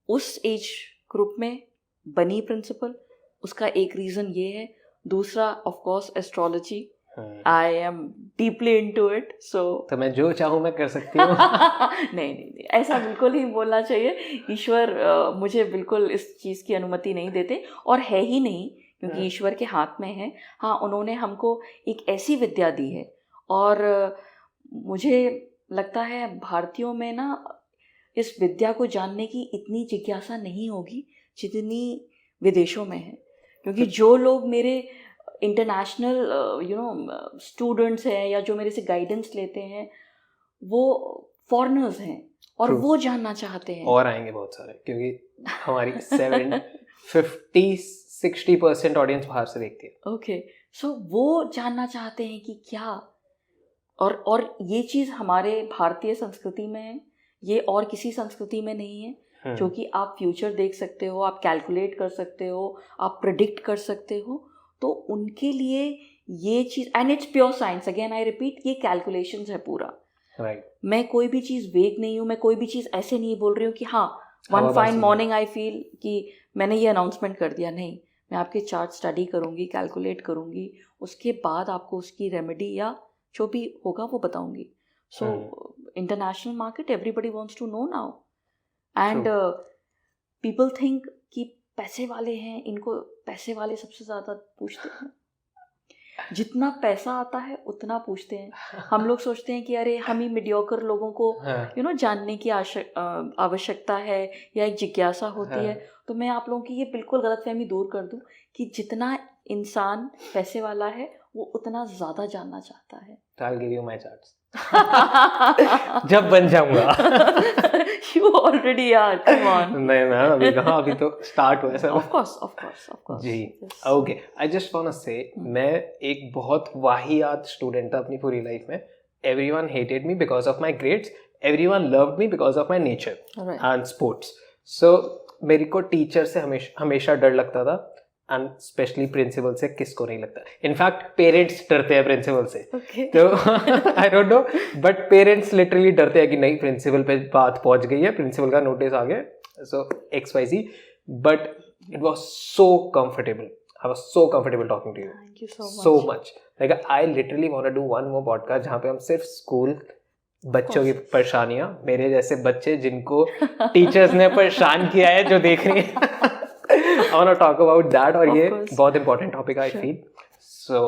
Speaker 1: उस एज ग्रुप में बनी प्रिंसिपल, उसका एक रीज़न ये है। दूसरा of course astrology, I am deeply into it, so
Speaker 3: तो मैं जो चाहूँ मैं कर सकती हूँ।
Speaker 1: नहीं, ऐसा बिल्कुल नहीं बोलना चाहिए। ईश्वर मुझे बिल्कुल इस चीज़ की अनुमति नहीं देते, और है ही नहीं, क्योंकि ईश्वर के हाथ में है। हाँ, उन्होंने हमको एक ऐसी विद्या दी है, और मुझे लगता है भारतीयों में ना इस विद्या को जानने की इतनी जिज्ञासा नहीं होगी जितनी विदेशों में है। क्योंकि जो लोग मेरे इंटरनेशनल स्टूडेंट्स हैं, या जो मेरे से गाइडेंस लेते हैं, वो फॉरेनर्स हैं, और वो जानना चाहते हैं।
Speaker 3: और आएंगे बहुत सारे, क्योंकि हमारी 50-60% ऑडियंस बाहर से देखती है।
Speaker 1: ओके, सो वो जानना चाहते हैं कि क्या, और ये चीज़ हमारे भारतीय संस्कृति में है, ये और किसी संस्कृति में नहीं है। क्योंकि आप फ्यूचर देख सकते हो, आप कैलकुलेट कर सकते हो, आप प्रेडिक्ट कर सकते हो, तो उनके लिए ये चीज़, and it's pure science, again I repeat, ये कैलकुलेशंस है पूरा।
Speaker 3: राइट।
Speaker 1: मैं कोई भी चीज़ वेग नहीं हूँ, मैं कोई भी चीज़ ऐसे नहीं बोल रही हूँ कि हाँ one fine morning I feel कि मैंने ये अनाउंसमेंट कर दिया। नहीं, मैं आपके चार्ट स्टडी करूँगी, कैलकुलेट करूँगी, उसके बाद आपको उसकी रेमेडी या जो भी होगा वो बताऊँगी। So international market, everybody wants to know now, and people think कि पैसे वाले हैं, इनको पैसे वाले सबसे ज़्यादा पूछते हैं। जितना पैसा आता है उतना पूछते हैं। हम लोग सोचते हैं कि अरे हम ही मीडियोकर लोगों को जानने की आवश्यकता है, या एक जिज्ञासा होती है। तो मैं आप लोगों की ये बिल्कुल गलतफहमी दूर कर दूं कि जितना इंसान पैसे वाला है वो उतना ज़्यादा जानना चाहता है।
Speaker 3: I'll give you my charts. जब बन जाऊंगा।
Speaker 1: You already are, come on.
Speaker 3: नहीं मैम, अभी कहाँ, अभी तो स्टार्ट हुआ है सब।
Speaker 1: Of course.
Speaker 3: Ji, okay. I just wanna say, मैं एक बहुत वाहियात स्टूडेंट था अपनी पूरी लाइफ में। everyone hated me because of my grades, everyone loved me because of my nature and sports. So मेरे को टीचर से हमेशा डर लगता था, एंड स्पेशली प्रिंसिपल से किसको नहीं लगता. इनफैक्ट पेरेंट्स डरते हैं प्रिंसिपल से. तो I don't know, but parents literally डरते हैं कि नहीं प्रिंसिपल पे बात पहुंच गई है, प्रिंसिपल का नोटिस आ गया, सो XYZ. But it was so comfortable. I was so comfortable talking to you.
Speaker 1: Thank you so much.
Speaker 3: So much. Like I literally want to do one more podcast जहाँ पे हम सिर्फ स्कूल बच्चों की परेशानियाँ, मेरे जैसे बच्चे जिनको टीचर्स ने परेशान किया है जो देख रहे हैं. I want to talk about that. और ये बहुत important topic I feel. So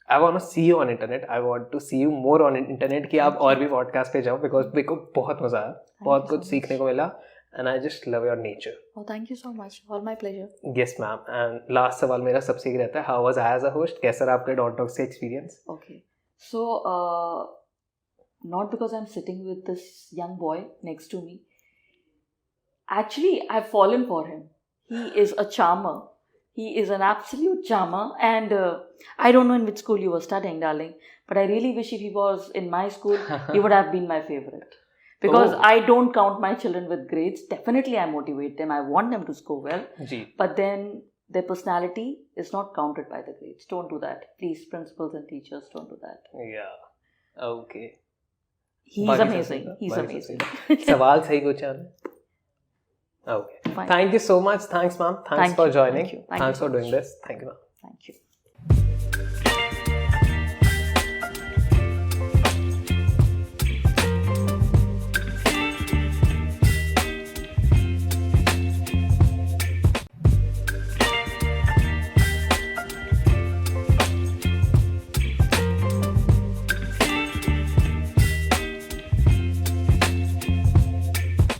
Speaker 3: I want to see you on internet. I want to see you more on internet कि आप और भी podcast पे जाओ, because मेरे को बहुत मजा आया, बहुत कुछ सीखने को मिला. And I just love your nature.
Speaker 1: Oh, thank you so much. All my pleasure.
Speaker 3: Yes, ma'am. And last सवाल मेरा सबसे ही रहता है, how was I as a host? कैसा रहा आपका Don't Talk से experience?
Speaker 1: Okay. So, not because I'm sitting with this young boy next to me. Actually, I've fallen for him. He is a charmer. He is an absolute charmer. And I don't know in which school you were studying, darling. But I really wish if he was in my school, he would have been my favorite. Because I don't count my children with grades. Definitely I motivate them. I want them to score well. But then their personality is not counted by the grades. Don't do that. Please, principals and teachers, don't do that.
Speaker 3: Yeah. Okay.
Speaker 1: He's amazing. He's amazing.
Speaker 3: सवाल सही पूछा आपने. Okay. Fine. Thank you so much. Thanks, ma'am. Thanks for joining.
Speaker 1: Thank you
Speaker 3: for doing this. Thank you, ma'am.
Speaker 1: Thank you.